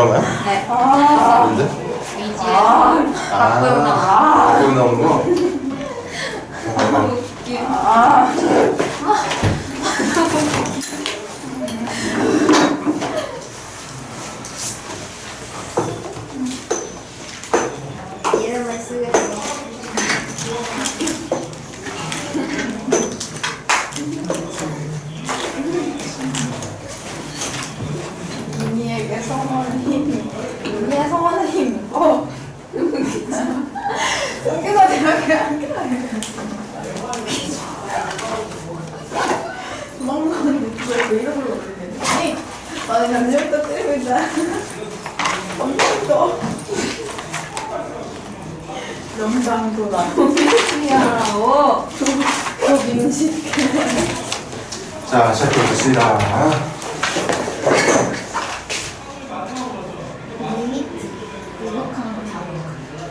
드라마야? 네. 뭔데? 위지에서 가끔 나와. 가끔 나오는 거? 이름을 쓰겠어. 미니에게 성원의 힘. 미니의 성원의 힘. 여기서 대학에 안 가요. 도망가는데 왜 이런 걸로 올리는 아니, 나는 감정도 때리고 있다. 감정도. 영상도 나도 미안하고. 또 민식. 자, 시작해봅시다.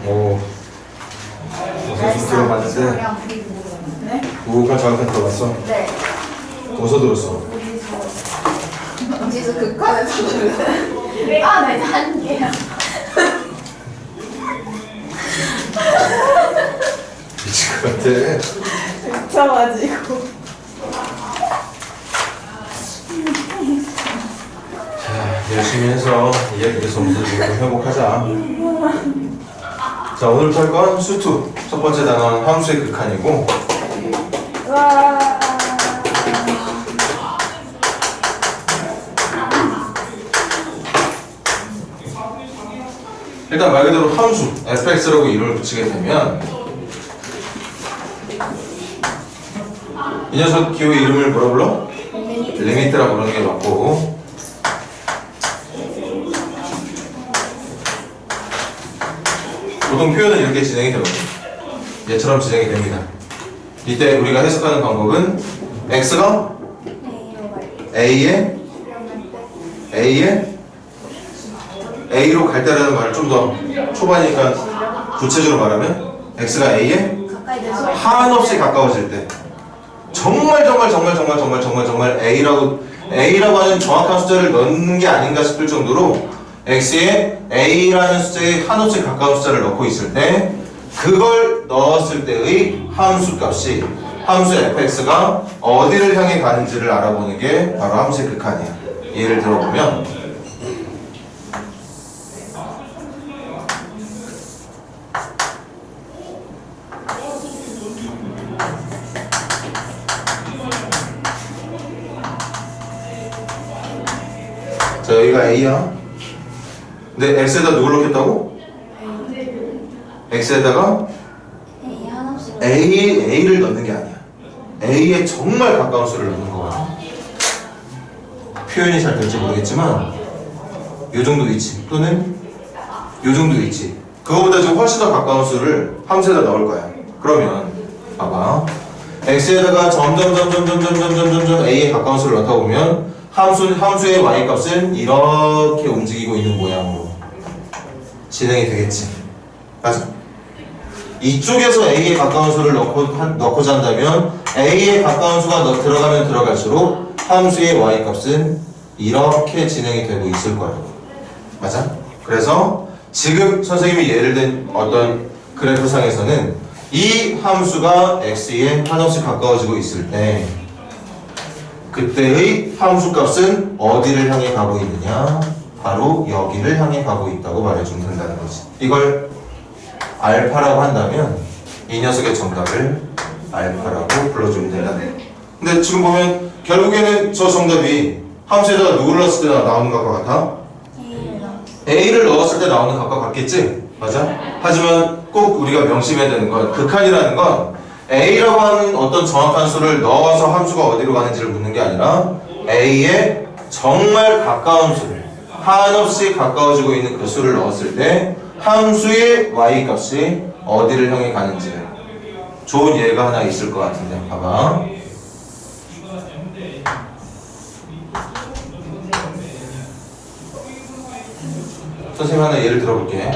오, 무슨 수 들어봤는데 네? 우가 저한테 들어봤어? 네. 어디서 들었어? 어디서 극한에서 들으세요? 아, 네, 한계야. 미칠 것 같아. 미쳐가지고. 자, 열심히 해서 이야기를 점수 좀 회복하자. 자, 오늘부터 할 건 수투. 첫 번째 단어는 함수의 극한이고, 와. 일단 말 그대로 함수, fx라고 이름을 붙이게 되면 이 녀석 기호의 이름을 뭐라 불러? 리미트라고 부르는 게 맞고, 보통 표현은 이렇게 진행이 되거든요. 얘처럼 진행이 됩니다. 이때 우리가 해석하는 방법은 x가 A로 갈 때라는 말을 좀 더 초반이니까 구체적으로 말하면 x가 A에 가까이 돼서. 한없이 가까워질 때 정말 A라고 하는 정확한 숫자를 넣는 게 아닌가 싶을 정도로 x에 A라는 숫자에 한없이 가까운 숫자를 넣고 있을 때 그걸 넣었을 때의 함수 값이 함수 fx가 어디를 향해 가는지를 알아보는 게 바로 함수의 극한이에요. 예를 들어보면 자, 여기가 A야. 근데 X에다 누굴 넣겠다고? X에다가 A 한없이. A를 넣는 게 아니야. A에 정말 가까운 수를 넣는 거거든. 표현이 잘 될지 모르겠지만 요 정도 위치 또는 요 정도 위치 그거보다 좀 훨씬 더 가까운 수를 함수에다 넣을 거야. 그러면 봐봐. X에다가 점점 A에 가까운 수를 넣다 보면 함수의 y값은 이렇게 움직이고 있는 모양으로 진행이 되겠지. 맞아? 이쪽에서 A에 가까운 수를 넣고자 한다면 A에 가까운 수가 들어가면 들어갈수록 함수의 y값은 이렇게 진행이 되고 있을 거야. 맞아? 그래서 지금 선생님이 예를 든 어떤 그래프상에서는 이 함수가 x에 한없이 가까워지고 있을 때 그때의 함수값은 어디를 향해 가고 있느냐? 바로 여기를 향해 가고 있다고 말해주면 된다는 거지. 이걸 알파라고 한다면 이 녀석의 정답을 알파라고 불러주면 된다. 근데 지금 보면 결국에는 저 정답이 함수에다가 누구를 넣었을 때 나오는 것과 같아? A를 넣었을 때 나오는 것과 같겠지? 맞아? 하지만 꼭 우리가 명심해야 되는 건 극한이라는 건 A라고 하는 어떤 정확한 수를 넣어서 함수가 어디로 가는지를 묻는 게 아니라 A에 정말 가까운 수를 한없이 가까워지고 있는 그 수를 넣었을 때 함수의 y값이 어디를 향해 가는지를 좋은 예가 하나 있을 것 같은데 봐봐. 선생님 하나 예를 들어볼게.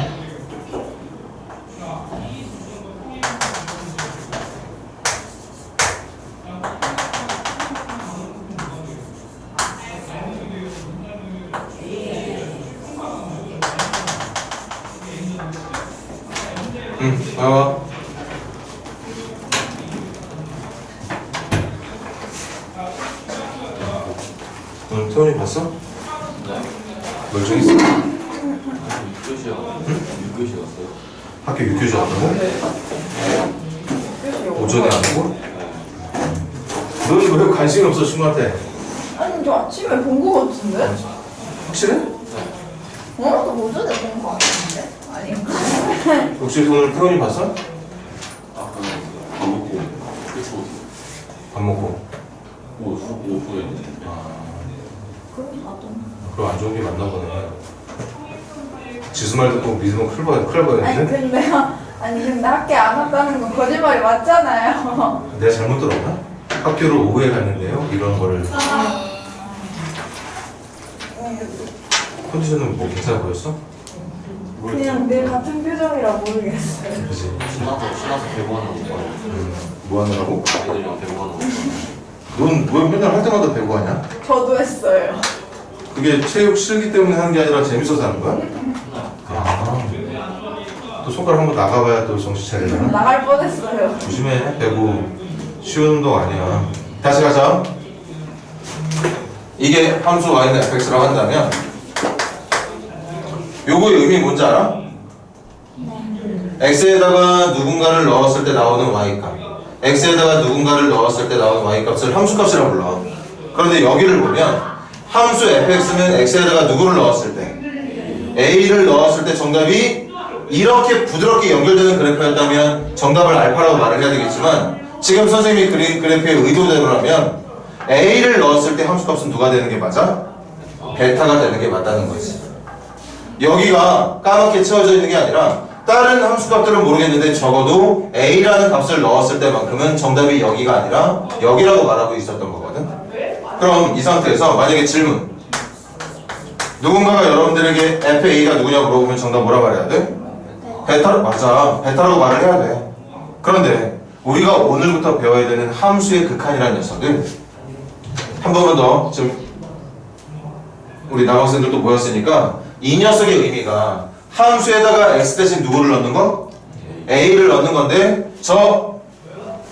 봐봐. 오늘 태훈이 봤어? 네. 멀쩡했어? 6교시요. 6교시였어요. 학교 6교시 왔다고? 오전에 안 오고? 너는 왜 관심이 없어 친구한테? 아니 저 아침에 본 거 같은데? 확실해? 어? 저 오전에 본 거 같은데? 아닌가? 혹시 오늘 태훈이 봤어? 아, 밥 먹고 끝으로 밥 먹고. 오후에 있는데. 그럼 나도 그럼 안 좋은 게 맞나 보네. 지수 말 듣고 믿으면 큰일 아니 뻔했는데? 근데 학교 안 왔다는 건 거짓말이 맞잖아요. 내가 잘못 들었나? 학교를 오후에 갔는데요? 이런 거를. 컨디션은 뭐 괜찮아 보였어? 그냥 늘 같은 표정이라 모르겠어요. 그치? 신나서 배구하는 거 봐요. 뭐 하느라고? 아이들이랑 배구하는 거. 넌 왜 맨날 할 때마다 배구 하냐? 저도 했어요. 그게 체육 실기 때문에 하는 게 아니라 재밌어서 하는 거야? 아. 또 손가락 한번 나가봐야 또 정신 차리려나? 나갈 뻔했어요. 조심해. 배구 쉬운 운동 아니야. 다시 가자. 이게 함수 y는 fx라고 한다면 요거의 의미 뭔지 알아? x에다가 누군가를 넣었을 때 나오는 y값, x에다가 누군가를 넣었을 때 나오는 y값을 함수값이라고 불러. 그런데 여기를 보면 함수 fx는 x에다가 누구를 넣었을 때, a를 넣었을 때 정답이 이렇게 부드럽게 연결되는 그래프였다면 정답을 알파라고 말을 해야 되겠지만, 지금 선생님이 그린 그래프의 의도대로라면 a를 넣었을 때 함수값은 누가 되는 게 맞아? 베타가 되는 게 맞다는 거지. 여기가 까맣게 채워져 있는 게 아니라 다른 함수값들은 모르겠는데 적어도 a라는 값을 넣었을 때만큼은 정답이 여기가 아니라 여기라고 말하고 있었던 거거든. 그럼 이 상태에서 만약에 질문, 누군가가 여러분들에게 fa가 누구냐고 물어보면 정답 뭐라 말해야 돼? 베타? 맞아, 베타라고 말을 해야 돼. 그런데 우리가 오늘부터 배워야 되는 함수의 극한이라는 녀석을 한 번만 더, 지금 우리 남학생들도 모였으니까 이 녀석의 의미가 함수에다가 x 대신 누구를 넣는 거? a를 넣는 건데,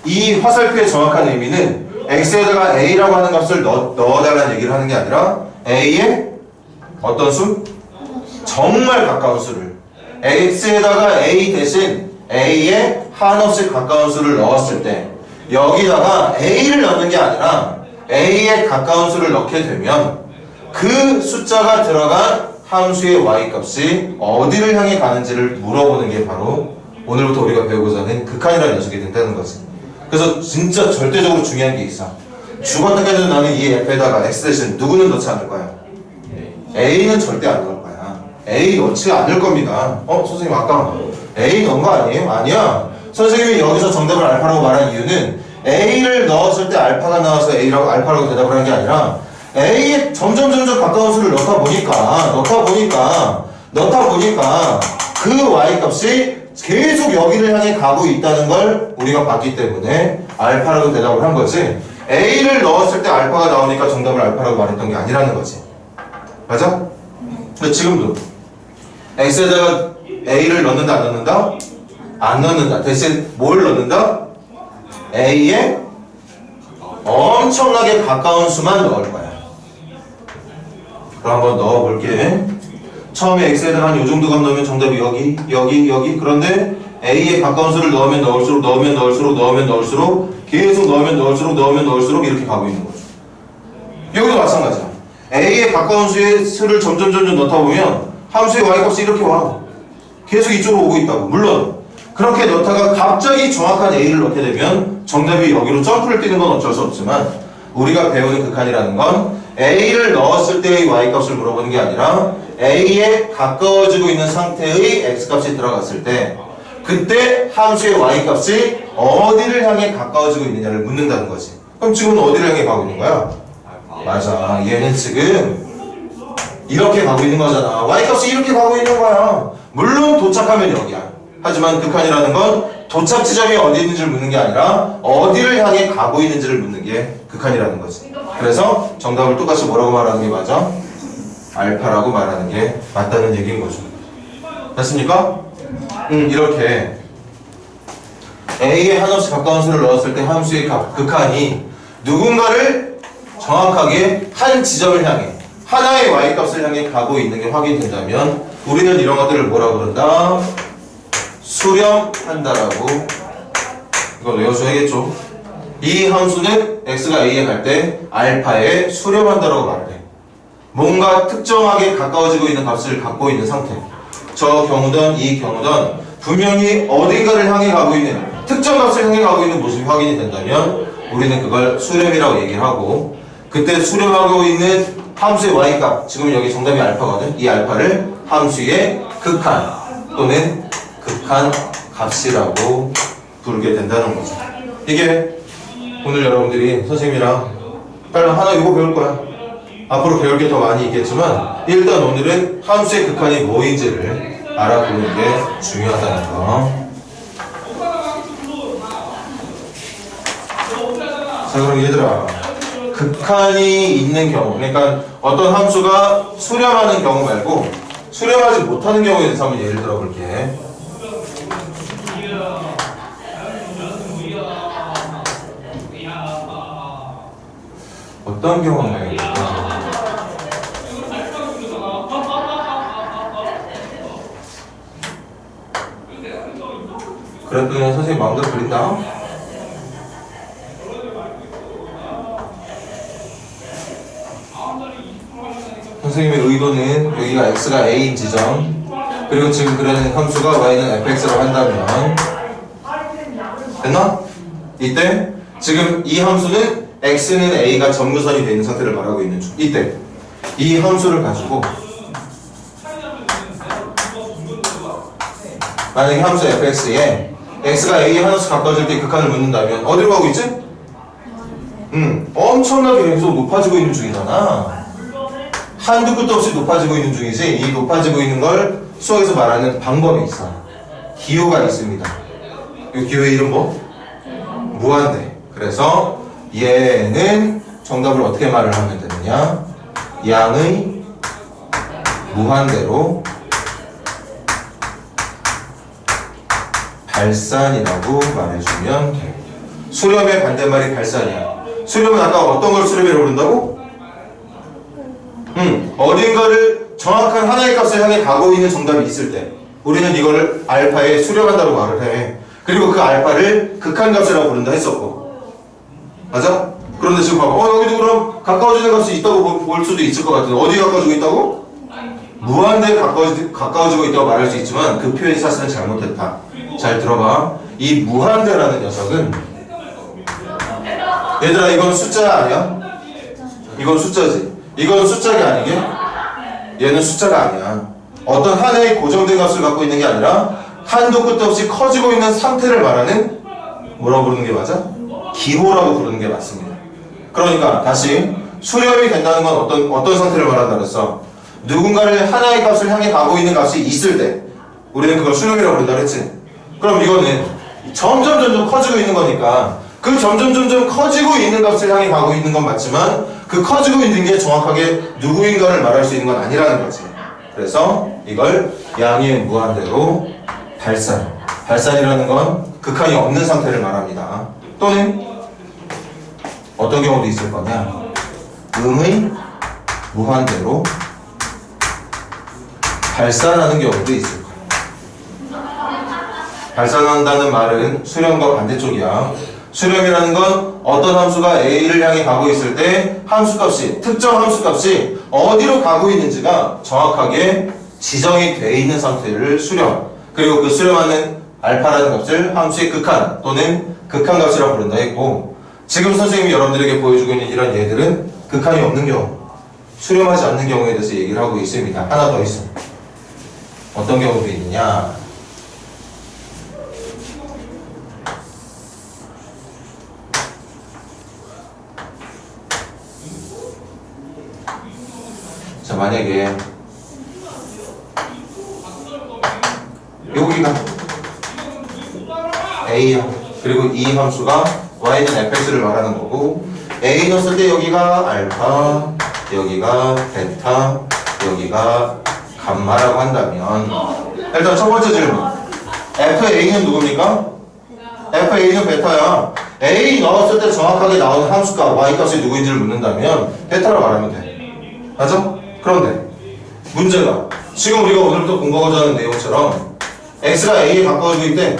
이 화살표의 정확한 의미는 x에다가 a라고 하는 값을 넣어달라는 얘기를 하는 게 아니라 a의 어떤 수? 정말 가까운 수를, x에다가 a 대신 a의 한없이 가까운 수를 넣었을 때 여기다가 a를 넣는 게 아니라 a의 가까운 수를 넣게 되면 그 숫자가 들어간 함수의 y값이 어디를 향해 가는지를 물어보는 게 바로 오늘부터 우리가 배우고자 하는 극한이라는 녀석이 된다는 거지. 그래서 진짜 절대적으로 중요한 게 있어. 죽었다까지는 나는 이 f에다가 x 대신 누구는 넣지 않을 거야. a는 절대 안 넣을 거야. a 넣지 않을 겁니다. 선생님 아까 a 넣은 거 아니에요? 아니야. 선생님이 여기서 정답을 알파라고 말한 이유는 a를 넣었을 때 알파가 나와서 알파라고 대답을 한 게 아니라 a에 점점 가까운 수를 넣다 보니까 그 y값이 계속 여기를 향해 가고 있다는 걸 우리가 봤기 때문에 알파라고 대답을 한 거지, a를 넣었을 때 알파가 나오니까 정답을 알파라고 말했던 게 아니라는 거지. 맞아? 근데 지금도 x에다가 a를 넣는다 안 넣는다? 안 넣는다. 대신 뭘 넣는다? a에 엄청나게 가까운 수만 넣을 거야. 그럼 한번 넣어볼게. 처음에 x에다가 한 요정도 값 넣으면 정답이 여기. 그런데 a에 가까운 수를 넣으면 넣을수록 계속 넣으면 넣을수록 이렇게 가고 있는 거죠. 여기도 마찬가지야. a에 가까운 수를 점점 넣다 보면 함수의 y값이 이렇게 와. 계속 이쪽으로 오고 있다고. 물론 그렇게 넣다가 갑자기 정확한 a를 넣게 되면 정답이 여기로 점프를 뛰는 건 어쩔 수 없지만, 우리가 배우는 극한이라는 건 a를 넣었을 때의 y값을 물어보는 게 아니라 a에 가까워지고 있는 상태의 x값이 들어갔을 때 그때 함수의 y값이 어디를 향해 가까워지고 있느냐를 묻는다는 거지. 그럼 지금은 어디를 향해 가고 있는 거야? 맞아, 얘는 지금 이렇게 가고 있는 거잖아. y값이 이렇게 가고 있는 거야. 물론 도착하면 여기야. 하지만 극한이라는 건 도착 지점이 어디 있는지를 묻는 게 아니라 어디를 향해 가고 있는지를 묻는 게 극한이라는 거지. 그래서 정답을 똑같이 뭐라고 말하는 게 맞아? 알파라고 말하는 게 맞다는 얘기인 거죠. 됐습니까? 이렇게 a에 한없이 가까운 수를 넣었을 때 함수의 극한이 누군가를 정확하게 한 지점을 향해 하나의 y값을 향해 가고 있는 게 확인된다면 우리는 이런 것들을 뭐라고 그런다? 수렴한다라고. 이거 외워줘야겠죠? 이 함수는 x가 a에 갈 때 알파에 수렴한다라고 말을 해. 뭔가 특정하게 가까워지고 있는 값을 갖고 있는 상태. 저 경우든 이 경우든 분명히 어딘가를 향해 가고 있는 특정 값을 향해 가고 있는 모습이 확인이 된다면 우리는 그걸 수렴이라고 얘기를 하고, 그때 수렴하고 있는 함수의 y값, 지금 여기 정답이 알파거든. 이 알파를 함수의 극한 또는 극한 값이라고 부르게 된다는 거죠. 이게 오늘 여러분들이 선생님이랑 빨리 하나 이거 배울 거야. 앞으로 배울 게 더 많이 있겠지만 일단 오늘은 함수의 극한이 뭐인지를 알아보는 게 중요하다는 거. 자, 그럼 얘들아, 극한이 있는 경우, 그러니까 어떤 함수가 수렴하는 경우 말고 수렴하지 못하는 경우에 대해서 한번 예를 들어 볼게. 어떤 경우가 있을까? 그랬더니 선생님 마음대로 그린다. 선생님의 의도는 여기가 x가 a인 지점, 그리고 지금 그려낸 함수가 y는 fx라고 한다면 됐나? 이때 지금 이 함수는 x는 a가 점근선이 되어 있는 상태를 말하고 있는 중. 이때 이 함수를 가지고 만약에 함수 fx에 x가 a에 하나씩 가까워질 때 극한을 묻는다면 어디로 가고 있지? 엄청나게 계속 높아지고 있는 중이잖아. 한두 끝도 없이 높아지고 있는 중이지. 이 높아지고 있는 걸 수학에서 말하는 방법이 있어. 기호가 있습니다. 이 기호의 이름 뭐? 무한대. 그래서 얘는 정답을 어떻게 말을 하면 되느냐? 양의 무한대로 발산이라고 말해주면 돼. 수렴의 반대말이 발산이야. 수렴은 아까 어떤 걸 수렴이라고 그런다고? 어딘가를 정확한 하나의 값을 향해 가고 있는 정답이 있을 때 우리는 이거를 알파에 수렴한다고 말을 해. 그리고 그 알파를 극한값이라고 부른다 했었고, 맞아? 그런데 지금 봐봐, 여기도 그럼 가까워지는 값이 있다고 볼 수도 있을 것 같은데 어디에 가까워지고 있다고? 무한대에 가까워지고 있다고 말할 수 있지만 그 표현이 사실은 잘못됐다. 잘 들어봐. 이 무한대라는 녀석은, 얘들아 이건 숫자 아니야? 이건 숫자지. 이건 숫자가 아니게? 얘는 숫자가 아니야. 어떤 하나의 고정된 값을 갖고 있는 게 아니라 한도 끝도 없이 커지고 있는 상태를 말하는, 뭐라고 부르는 게 맞아? 기호라고 부르는 게 맞습니다. 그러니까 다시 수렴이 된다는 건 어떤 상태를 말한다 그랬어? 누군가를 하나의 값을 향해 가고 있는 값이 있을 때 우리는 그걸 수렴이라고 부른다 그랬지? 그럼 이거는 점점 커지고 있는 거니까 그 점점 커지고 있는 값을 향해 가고 있는 건 맞지만 그 커지고 있는 게 정확하게 누구인가를 말할 수 있는 건 아니라는 거지. 그래서 이걸 양의 무한대로 발산이라는 건 극한이 없는 상태를 말합니다. 또는 어떤 경우도 있을 거냐? 음의 무한대로 발산하는 경우도 있을 거야. 발산한다는 말은 수렴과 반대쪽이야. 수렴이라는 건 어떤 함수가 a를 향해 가고 있을 때 함수값이, 특정 함수값이 어디로 가고 있는지가 정확하게 지정이 돼 있는 상태를 수렴, 그리고 그 수렴하는 알파라는 값을 함수의 극한 또는 극한값이라고 부른다 했고, 지금 선생님이 여러분들에게 보여주고 있는 이런 예들은 극한이 없는 경우, 수렴하지 않는 경우에 대해서 얘기를 하고 있습니다. 하나 더 있어. 어떤 경우도 있느냐? 자, 만약에 여기가 a야. 그리고 이 함수가 y는 fx를 말하는 거고, a 넣었을 때 여기가 알파, 여기가 베타, 여기가 감마라고 한다면 일단 첫 번째 질문, fa는 누굽니까? FA는 베타야. A 넣었을 때 정확하게 나오는 함수값 Y값이 누구인지를 묻는다면 베타라고 말하면 돼. 맞아? 그런데 문제가 지금 우리가 오늘부터 공부하고자 하는 내용처럼 X가 A에 가까워지고 있대.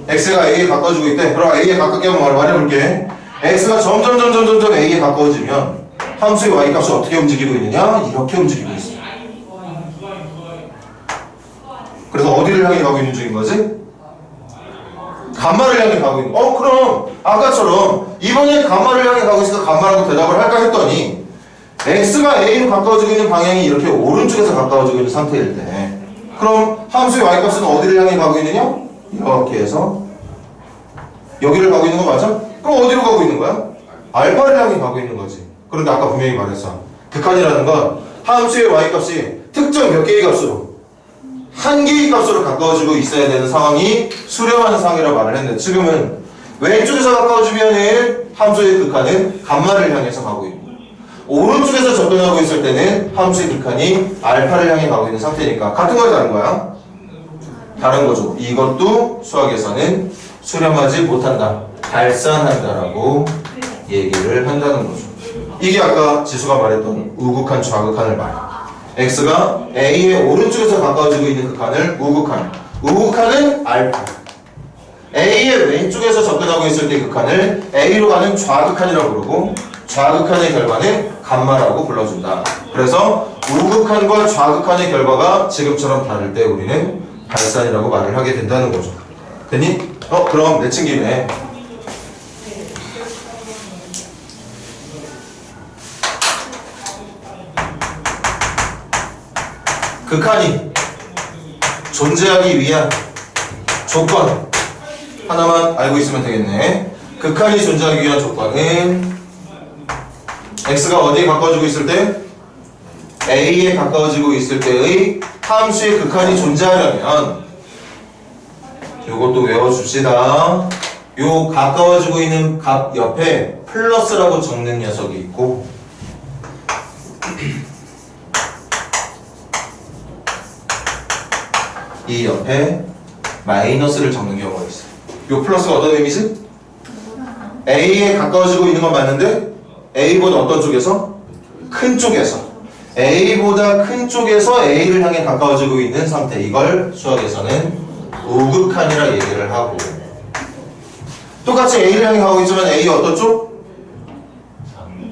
X가 A에 가까워지고 있대. 그럼 A에 가깝게 한번 말해볼게. X가 점점 A에 가까워지면 함수의 Y값이 어떻게 움직이고 있느냐? 이렇게 움직이고 있어. 그래서 어디를 향해 가고 있는 중인 거지? 감마를 향해 가고 있는. 그럼 아까처럼 이번에 감마를 향해 가고 있으니까 감마라고 대답을 할까 했더니 X가 A로 가까워지고 있는 방향이 이렇게 오른쪽에서 가까워지고 있는 상태일 때 그럼 함수의 Y값은 어디를 향해 가고 있느냐? 이렇게 해서 여기를 가고 있는 거 맞아? 그럼 어디로 가고 있는 거야? 알파를 향해 가고 있는 거지. 그런데 아까 분명히 말했어. 극한이라는 건 함수의 Y값이 특정 몇 개의 값으로 한 개의 값으로 가까워지고 있어야 되는 상황이 수렴하는 상황이라고 말을 했는데 지금은 왼쪽에서 가까워지면 함수의 극한은 감마를 향해서 가고 있고 오른쪽에서 접근하고 있을 때는 함수의 극한이 알파를 향해 가고 있는 상태니까 같은 거야 다른 거야? 다른 거죠. 이것도 수학에서는 수렴하지 못한다. 발산한다라고 얘기를 한다는 거죠. 이게 아까 지수가 말했던 우극한 좌극한을 말해. X가 A의 오른쪽에서 가까워지고 있는 극한을 우극한. 우극한은 알파. A의 왼쪽에서 접근하고 있을 때 극한을 A로 가는 좌극한이라고 부르고 좌극한의 결과는 감마라고 불러준다. 그래서 우극한과 좌극한의 결과가 지금처럼 다를 때 우리는 발산이라고 말을 하게 된다는 거죠. 됐니? 그럼 내친 김에 극한이 존재하기 위한 조건 하나만 알고 있으면 되겠네. 극한이 존재하기 위한 조건은 X가 어디에 가까워지고 있을 때? A에 가까워지고 있을 때의 함수의 극한이 존재하려면 이것도 외워줍시다. 요 가까워지고 있는 값 옆에 플러스라고 적는 녀석이 있고 이 옆에 마이너스를 적는 경우가 있어요. 요 플러스가 어떤 의미지? A에 가까워지고 있는 건 맞는데 A보다 어떤 쪽에서? 큰 쪽에서. A보다 큰 쪽에서 A를 향해 가까워지고 있는 상태. 이걸 수학에서는 우극한이라 얘기를 하고 똑같이 A를 향해 가고 있지만 A 어떤 쪽?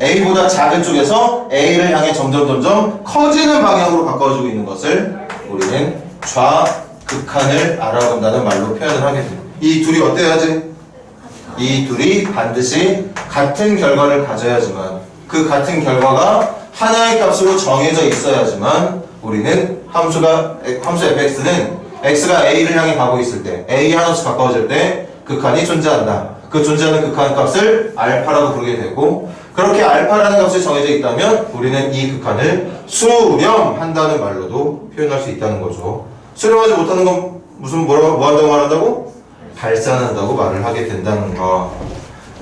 A보다 작은 쪽에서 A를 향해 점점 커지는 방향으로 가까워지고 있는 것을 우리는 좌극한을 알아본다는 말로 표현을 하게 돼요. 이 둘이 어때야지? 이 둘이 반드시 같은 결과를 가져야지만 그 같은 결과가 하나의 값으로 정해져 있어야지만 우리는 함수 fx는 x가 a를 향해 가고 있을 때 a 하나씩 가까워질 때 극한이 존재한다. 그 존재하는 극한 값을 알파라고 부르게 되고 그렇게 알파라는 값이 정해져 있다면 우리는 이 극한을 수렴한다는 말로도 표현할 수 있다는 거죠. 수렴하지 못하는 건 뭐 한다고 말한다고? 발산한다고 말을 하게 된다는 거.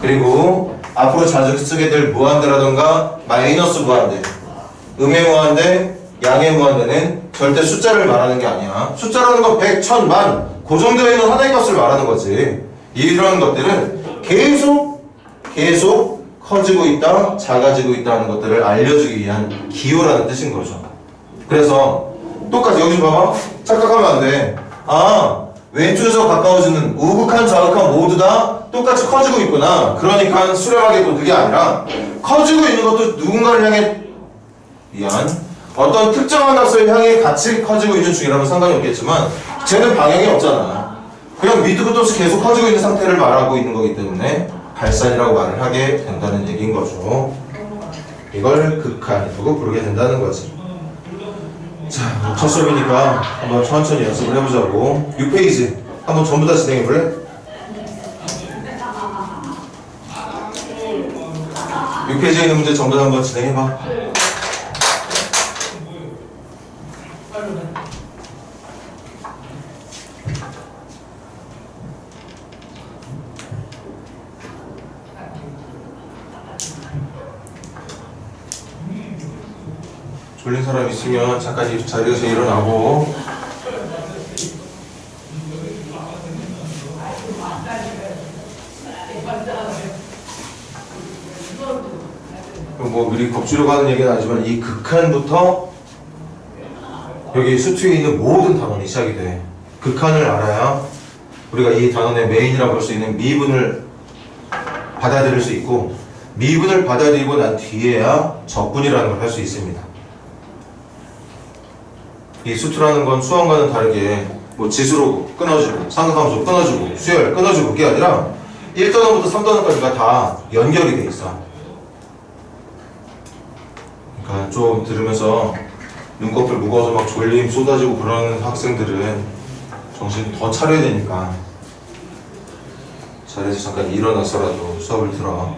그리고 앞으로 자주 쓰게 될 무한대라던가 마이너스 무한대, 음의 무한대, 양의 무한대는 절대 숫자를 말하는 게 아니야. 숫자라는 건 100, 1000, 만, 고정되어 있는 하나의 값을 말하는 거지. 이런 것들은 계속 커지고 있다, 작아지고 있다는 것들을 알려주기 위한 기호라는 뜻인 거죠. 그래서 똑같이 여기 좀 봐봐. 착각하면 안 돼. 왼쪽에서 가까워지는 우극한, 좌극한 모두 다 똑같이 커지고 있구나. 그러니까 수렴하게 또 그게 아니라 커지고 있는 것도 누군가를 향해 어떤 특정한 값을 향해 같이 커지고 있는 중이라면 상관이 없겠지만 쟤는 방향이 없잖아. 그냥 밑도 끝도 없이 계속 커지고 있는 상태를 말하고 있는 거기 때문에 발산이라고 말을 하게 된다는 얘기인 거죠. 이걸 극한이라고 부르게 된다는 거지. 자, 첫 수업이니까 한번 천천히 연습을 해보자고. 6페이지 한번 전부 다 진행해볼래? 6페이지에 있는 문제 전부 다 한번 진행해봐. 졸린 사람 있으면 잠깐 자리에서 일어나고 뭐 미리 겁주려고 하는 얘기는 아니지만 이 극한부터 여기 수투에 있는 모든 단원이 시작이 돼. 극한을 알아야 우리가 이 단원의 메인이라고 볼 수 있는 미분을 받아들일 수 있고, 미분을 받아들이고 난 뒤에야 적분이라는 걸 할 수 있습니다. 이 수투라는 건 수학과는 다르게 뭐 지수로 끊어주고 삼각함수로 끊어주고 수열 끊어주고 그게 아니라 1단원부터 3단원까지가 다 연결이 돼 있어. 그러니까 좀 들으면서 눈꺼풀 무거워서 막 졸림 쏟아지고 그러는 학생들은 정신 더 차려야 되니까 자리에서 잠깐 일어나서라도 수업을 들어.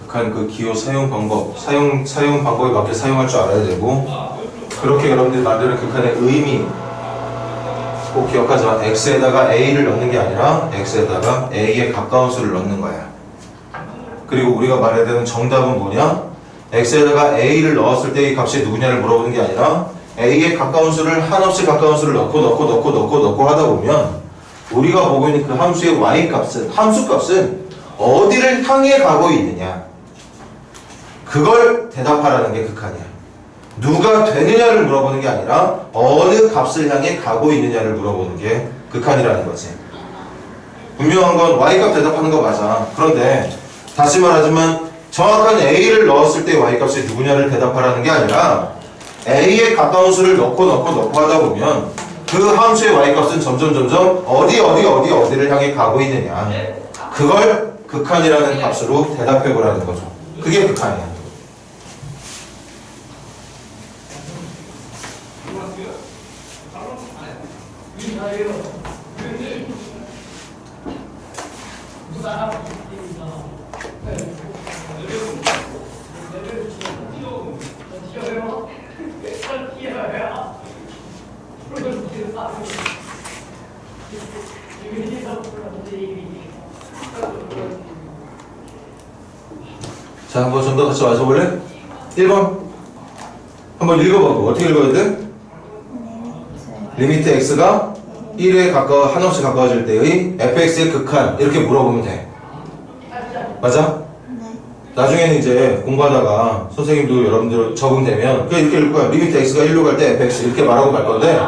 극한 그 기호 사용 방법, 사용 방법에 맞게 사용할 줄 알아야 되고, 그렇게 여러분들이 만드는 극한의 의미 꼭 기억하지만 x에다가 a를 넣는 게 아니라 x에다가 a에 가까운 수를 넣는 거야. 그리고 우리가 말해야 되는 정답은 뭐냐? x에다가 a를 넣었을 때 이 값이 누구냐를 물어보는 게 아니라 a에 가까운 수를 한없이 가까운 수를 넣고 하다 보면 우리가 보고 있는 그 함수의 y값은, 함수값은 어디를 향해 가고 있느냐, 그걸 대답하라는 게 극한이야. 누가 되느냐를 물어보는 게 아니라 어느 값을 향해 가고 있느냐를 물어보는 게 극한이라는 거지. 분명한 건 y값 대답하는 거 맞아. 그런데 다시 말하지만 정확한 a를 넣었을 때 y값이 누구냐를 대답하라는 게 아니라 a에 가까운 수를 넣고 하다 보면 그 함수의 y값은 점점 어디를 향해 가고 있느냐, 그걸 극한이라는 값으로 대답해 보라는 거죠. 그게 극한이야. 자, 한번 좀 더 같이 와줘볼래? 1번 한번 읽어봐봐. 어떻게 읽어야 돼? 리미트 x가 1에 한없이 가까워질 때의 fx의 극한, 이렇게 물어보면 돼. 맞아? 나중에는 이제 공부하다가 선생님도 여러분들 적응되면 그냥 이렇게 읽을 거야. 리미트 x가 1로 갈 때 fx 이렇게 말하고 갈 건데,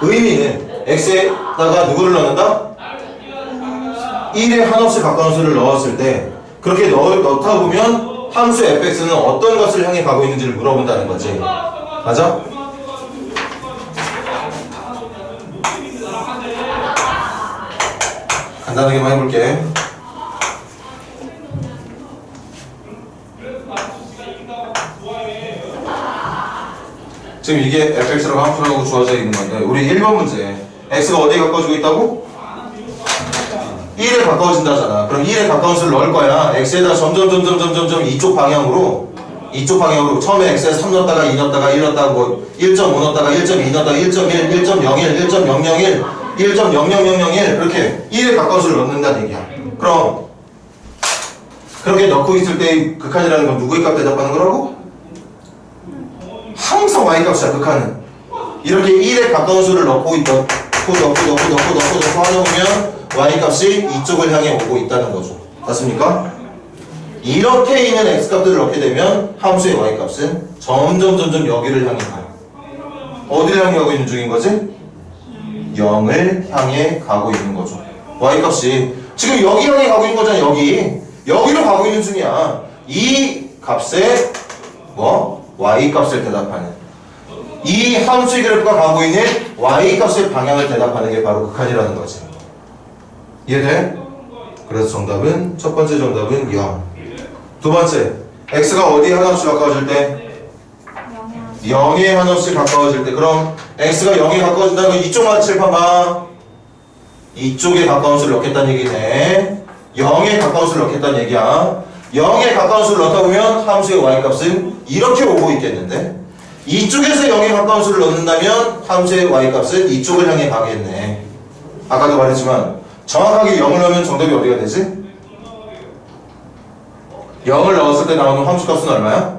의미는 x에다가 누구를 넣는다? 1에 한없이 가까운 수를 넣었을 때, 그렇게 넣다 보면 함수 fx는 어떤 것을 향해 가고 있는지를 물어본다는 거지. 맞아? 간단하게만 해볼게. 지금 이게 fx라고 함수라고 주어져 있는 건데, 우리 1번 문제 x가 어디에 가까워지고 있다고? 1에 가까워진다잖아. 그럼 1에 가까운 수를 넣을 거야. x에다 점점 이쪽 방향으로 처음에 x에 3 넣었다가 2 넣었다가 1 넣었다가 뭐 1.5 넣었다가 1.2 넣었다가 1.1, 1.01, 1.001, 1.00001 이렇게 1에 가까운 수를 넣는다는 얘기야. 그럼 그렇게 넣고 있을 때 극한이라는 건 누구의 값 대답하는 거라고? 항상 y값이야. 극한은 이렇게 1에 가까운 수를 넣고 하다 보면 y값이 이쪽을 향해 오고 있다는 거죠. 맞습니까? 이렇게 있는 x값들을 넣게 되면 함수의 y값은 점점 여기를 향해 가요. 어디를 향해 가고 있는 중인 거지? 0을 향해 가고 있는 거죠. y값이 지금 여기 향해 가고 있는 거잖아. 여기로 가고 있는 중이야. 이 값에 y값을 대답하는, 이 함수의 그래프가 가고 있는 y값의 방향을 대답하는 게 바로 극한이라는 거지. 이해돼? 그래서 정답은, 첫 번째 정답은 0. 두 번째, x가 어디에 한없이 가까워질 때? 0에 한없이 가까워질 때. 그럼 x가 0에 가까워진다는 건 이쪽만 칠판봐. 이쪽에 가까운 수를 넣겠다는 얘기네. 0에 가까운 수를 넣겠다는 얘기야. 0에 가까운 수를 넣다 보면 함수의 y값은 이렇게 오고 있겠는데, 이쪽에서 0에 가까운 수를 넣는다면 함수의 y값은 이쪽을 향해 가겠네. 아까도 말했지만 정확하게 0을 넣으면 정답이 어디가 되지? 0을 넣었을 때 나오는 함수값은 얼마야?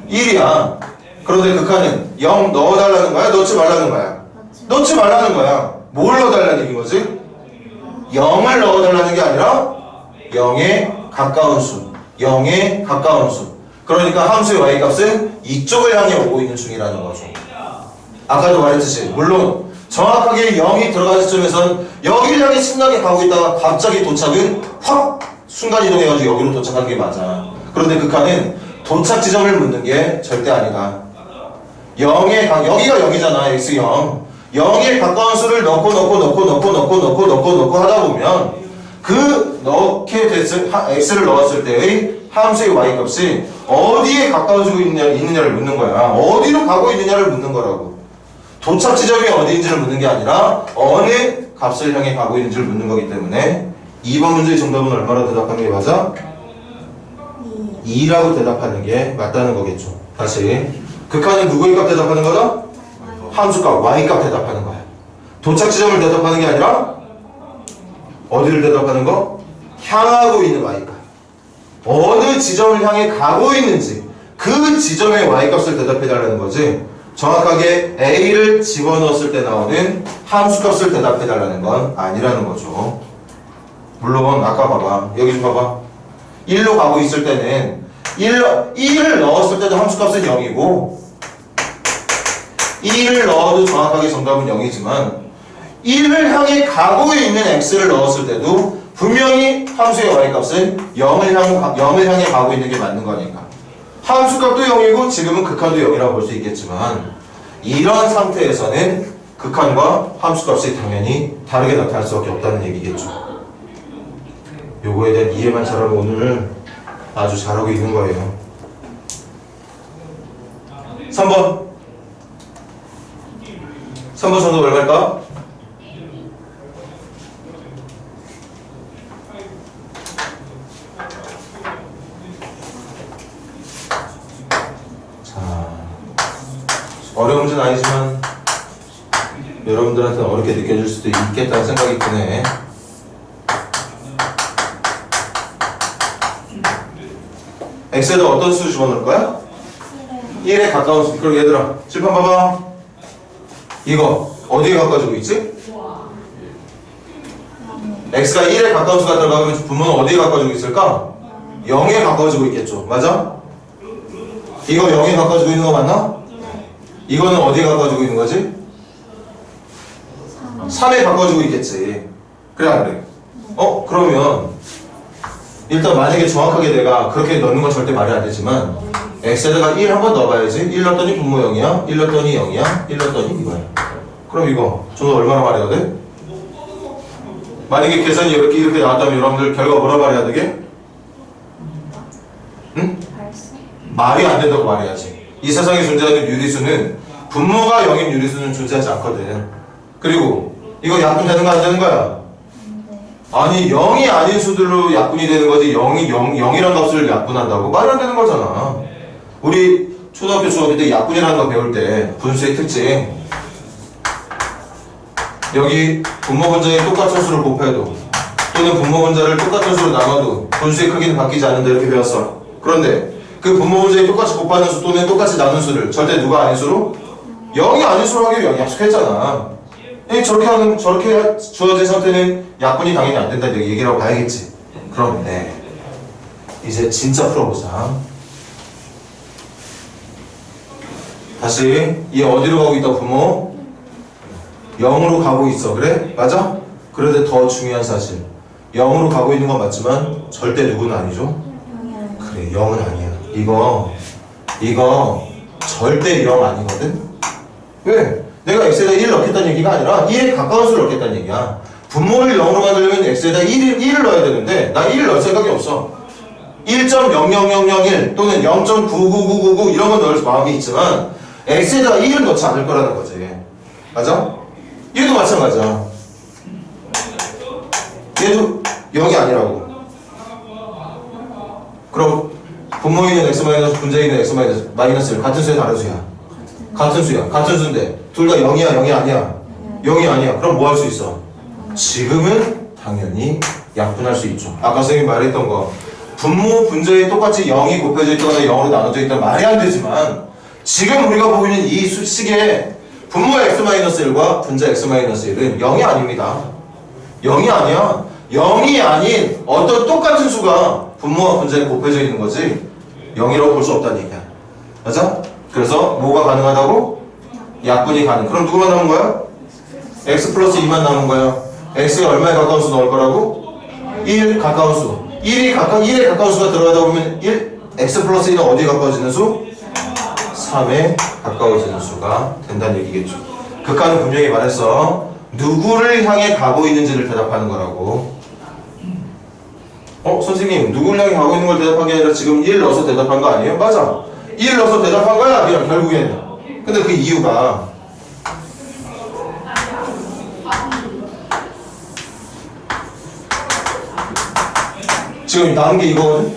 1이야. 그런데 극한은 0 넣어달라는 거야? 넣지 말라는 거야? 넣지 말라는 거야. 뭘 넣어달라는 얘기인 거지? 0을 넣어달라는 게 아니라 0에 가까운 수. 0에 가까운 수. 그러니까 함수의 y값은 이쪽을 향해 오고 있는 중이라는 거죠. 아까도 말했듯이 물론 정확하게 0이 들어간 시점에선 여기를 향해 신나게 가고 있다가 갑자기 도착은 확 순간이동해가지고 여기로 도착하는 게 맞아. 그런데 극한은 도착 지점을 묻는 게 절대 아니다. 0에 여기가 0이잖아. x0 0에 가까운 수를 넣고 하다 보면 그 넣게 됐을 x를 넣었을 때의 함수의 y값이 어디에 가까워지고 있느냐를 묻는 거야. 어디로 가고 있느냐를 묻는 거라고. 도착 지점이 어디인지를 묻는 게 아니라 어느 값을 향해 가고 있는지를 묻는 거기 때문에 2번 문제의 정답은 얼마로 대답하는 게 맞아? 2라고 대답하는 게 맞다는 거겠죠. 다시 극한은 누구의 값 대답하는 거다? 함수값 y값 대답하는 거야. 도착 지점을 대답하는 게 아니라 어디를 대답하는 거? 향하고 있는 y값. 어느 지점을 향해 가고 있는지 그 지점의 y값을 대답해달라는 거지. 정확하게 a를 집어넣었을 때 나오는 함수값을 대답해달라는 건 아니라는 거죠. 물론 아까 봐봐. 여기 좀 봐봐. 1로 가고 있을 때는 1을 넣었을 때도 함수값은 0이고 2를 넣어도 정확하게 정답은 0이지만 1을 향해 가고 있는 x를 넣었을 때도 분명히 함수의 y값은 0을 향해 가고 있는 게 맞는 거니까 함수값도 0이고 지금은 극한도 0이라고 볼 수 있겠지만 이런 상태에서는 극한과 함수값이 당연히 다르게 나타날 수밖에 없다는 얘기겠죠. 요거에 대한 이해만 잘하면 오늘 아주 잘하고 있는 거예요. 3번 정답 얼마일까? 자, 어려운 문제는 아니지만 여러분들한테는 어렵게 느껴질 수도 있겠다는 생각이 드네. x에다 어떤 수 집어넣을 거야? 1에 가까운 수. 그럼 얘들아 칠판 봐봐. 이거 어디에 가까워지고 있지? x가 1에 가까운 수가 들어가면 분모는 어디에 가까워지고 있을까? 0에 가까워지고 있겠죠. 맞아? 이거 0에 가까워지고 있는 거 맞나? 이거는 어디에 가까워지고 있는 거지? 3에 가까워지고 있겠지. 그래 안 그래? 그러면 일단 만약에 정확하게 내가 그렇게 넣는 건 절대 말이 안 되지만 x에다가 1 한번 넣어봐야지. 1 넣었더니 분모 0이야. 1 넣었더니 0이야. 1 넣었더니 이거야. 그럼 이거 저는 얼마나 말해야 돼? 만약에 계산이 이렇게 나왔다면 여러분들 결과 뭐라 말해야 되게? 응? 말이 안 된다고 말해야지. 이 세상에 존재하는 유리수는 분모가 0인 유리수는 존재하지 않거든. 그리고 이거 약분되는 거 안 되는 거야? 아니 0이 아닌 수들로 약분이 되는 거지 0이란 값을 약분한다고? 말이 안 되는 거잖아. 우리 초등학교 중학교 때 약분이라는 거 배울 때 분수의 특징 여기 분모 분자에 똑같은 수를 곱해도 또는 분모 분자를 똑같은 수로 나눠도 분수의 크기는 바뀌지 않는다 이렇게 배웠어. 그런데 그 분모 분자에 똑같이 곱하는 수 또는 똑같이 나눈 수를 절대 누가 아닌 수로? 0이 아닌 수로 하기로 약속했잖아. 저렇게 주어진 상태는 약분이 당연히 안 된다는 얘기라고 봐야겠지. 그럼 네. 이제 진짜 풀어보자. 다시 얘 어디로 가고 있다 부모? 0으로 가고 있어. 그래? 맞아? 그런데 더 중요한 사실 0으로 가고 있는 건 맞지만 절대 누구는 아니죠? 그래 0은 아니야. 이거 절대 0 아니거든? 왜? 내가 x에다 1을 넣겠다는 얘기가 아니라 1에 가까운 수를 넣겠다는 얘기야. 분모를 0으로 만들려면 x에다 1을 넣어야 되는데 나 1을 넣을 생각이 없어. 1.00001 또는 0.99999 이런 건 넣을 마음이 있지만 x에다가 1을 넣지 않을 거라는 거지. 맞아? 얘도 마찬가지야. 얘도 0이 아니라고. 그럼 분모에 있는 x 마이너스 분자에 있는 x 마이너스를 같은 수야 다른 수야? 같은 수야. 같은 수인데 둘 다 0이야 0이 아니야? 0이 아니야. 그럼 뭐 할 수 있어? 지금은 당연히 약분할 수 있죠. 아까 선생님이 말했던 거 분모 분자에 똑같이 0이 곱해져 있거나 0으로 나눠져 있다면 말이 안 되지만 지금 우리가 보고 있는 이 식의 분모 x-1과 분자 x-1은 0이 아닙니다. 0이 아니야. 0이 아닌 어떤 똑같은 수가 분모와 분자에 곱해져 있는 거지 0이라고 볼 수 없다는 얘기야. 맞아? 그래서 뭐가 가능하다고? 약분이 가능. 그럼 누구만 남은 거야? x 플러스 2만 남은 거야. x가 얼마에 가까운 수 넣을 거라고? 1 가까운 수. 1에 가까운 수가 들어가다 보면 1, x 플러스 1은 어디에 가까워지는 수? 3에 가까워지는 수가 된다는 얘기겠죠. 극한은 분명히 말했어. 누구를 향해 가고 있는지를 대답하는 거라고. 선생님 누구를 향해 가고 있는 걸 대답한 게 아니라 지금 1 넣어서 대답한 거 아니에요? 맞아. 1 넣어서 대답한 거야 그냥 결국에는. 근데 그 이유가 지금 남은 게 이거거든?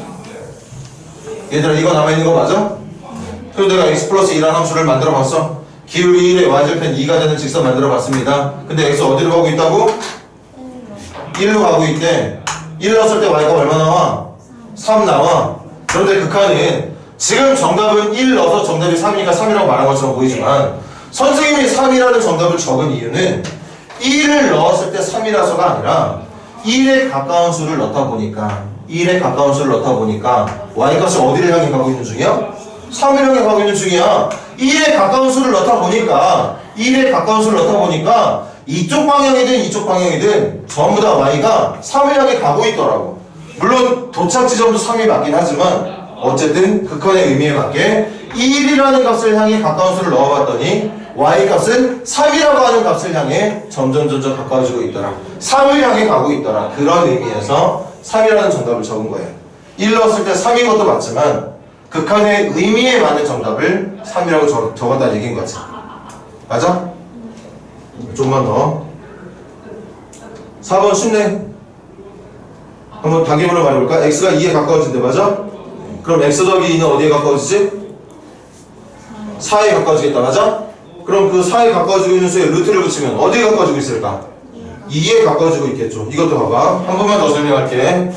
얘들아 이거 남아있는 거 맞아? 그리고 내가 x 플러스 2라는 함수를 만들어 봤어. 기울기 1에 y절편 2가 되는 직선 만들어 봤습니다. 근데 x 어디로 가고 있다고? 1로 가고 있대. 1 넣었을 때 y가 얼마 나와? 3 나와. 그런데 극한은 지금 정답은 1 넣어서 정답이 3이니까 3이라고 말한 것처럼 보이지만 선생님이 3이라는 정답을 적은 이유는 1을 넣었을 때 3이라서가 아니라 1에 가까운 수를 넣다 보니까 y값이 어디를 향해 가고 있는 중이야? 3을 향해 가고 있는 중이야. 1에 가까운 수를 넣다 보니까 이쪽 방향이든 전부 다 y가 3을 향해 가고 있더라고. 물론 도착 지점도 3이 맞긴 하지만 어쨌든 극한의 의미에 맞게 1이라는 값을 향해 가까운 수를 넣어봤더니 y값은 3이라고 하는 값을 향해 점점 가까워지고 있더라. 3을 향해 가고 있더라. 그런 의미에서 3이라는 정답을 적은 거예요. 1 넣었을 때 3인 것도 맞지만 극한의 의미에 맞는 정답을 3이라고 적었다는 얘기인 거지. 맞아? 조금만 더. 4번 쉽네. 한번 단계별로 말해볼까? x가 2에 가까워진대. 맞아? 그럼 x 더하기 2는 어디에 가까워지지? 4에 가까워지겠다. 맞아? 그럼 그 4에 가까워지고 있는 수에 루트를 붙이면 어디에 가까워지고 있을까? 2에 가까워지고 있겠죠. 이것도 봐봐. 한 번만 더 설명할게.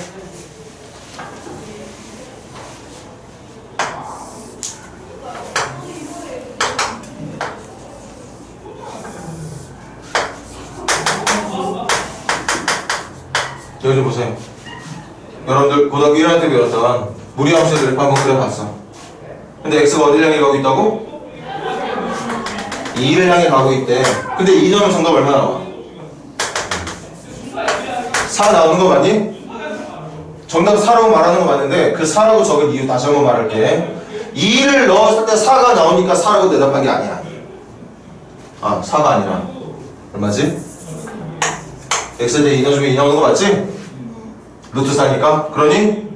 여기 좀 보세요. 여러분들 고등학교 1학년 때 배웠던 무리함수의 그래프 한번 그려봤어. 근데 x가 어디를 향해 가고 있다고? 2를 향해 가고 있대. 근데 2 넣으면 정답 얼마 나와? 4 나오는 거 맞니? 정답 4라고 말하는 거 맞는데 그 4라고 적은 이유 다시 한번 말할게. 2를 넣었을 때 4가 나오니까 4라고 대답한 게 아니야. 4가 아니라 얼마지? x에 2 넣어주면 2 나오는 거 맞지? 루트 4니까. 그러니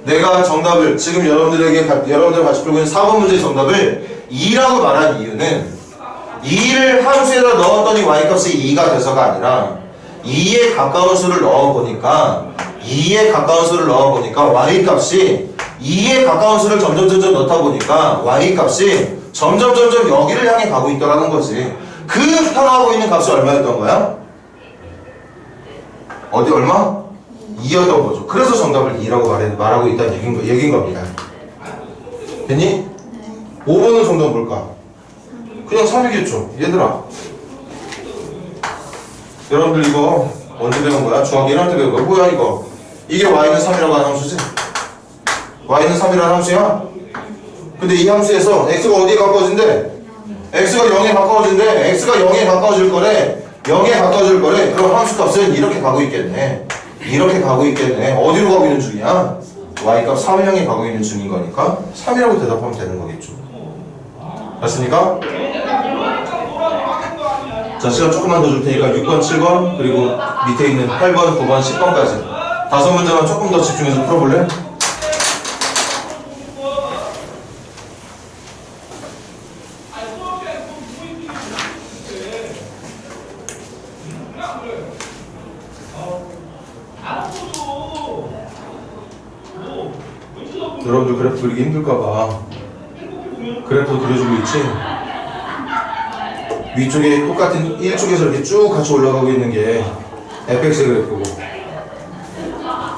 내가 정답을 지금 여러분들 같이 풀고 있는 4번 문제의 정답을 2라고 말한 이유는 2를 함수에다 넣었더니 y값이 2가 돼서가 아니라 2에 가까운 수를 넣어보니까 y값이 2에 가까운 수를 점점 넣다 보니까 y값이 점점 여기를 향해 가고 있더라는 거지. 그 향하고 있는 값이 얼마였던 거야? 어디 얼마? 2였던 거죠. 그래서 정답을 2라고 말하고 있다는 얘기인 겁니다. 됐니? 5번은 정답 뭘까? 그냥 3이겠죠. 얘들아, 여러분들 이거 언제 배운 거야? 중학교 1학년 때 배운 거야? 뭐야 이거? 이게 y는 3이라고 하는 함수지? y는 3이라는 함수야? 근데 이 함수에서 x가 어디에 가까워진대? x가 0에 가까워진대. x가 0에 가까워질 거래. 그럼 함수 값은 이렇게 가고 있겠네. 어디로 가고 있는 중이야? y값 3을 향해 가고 있는 중인 거니까 3이라고 대답하면 되는 거겠죠. 됐습니까? 자, 시간 조금만 더 줄 테니까 6번, 7번, 그리고 밑에 있는 8번, 9번, 10번까지 5문제만 조금 더 집중해서 풀어볼래? 여러분들 그래프 그리기 힘들까봐 그래프 그려주고 있지? 위쪽에 똑같은 1쪽에서 이렇게 쭉 같이 올라가고 있는 게 fx의 그래프고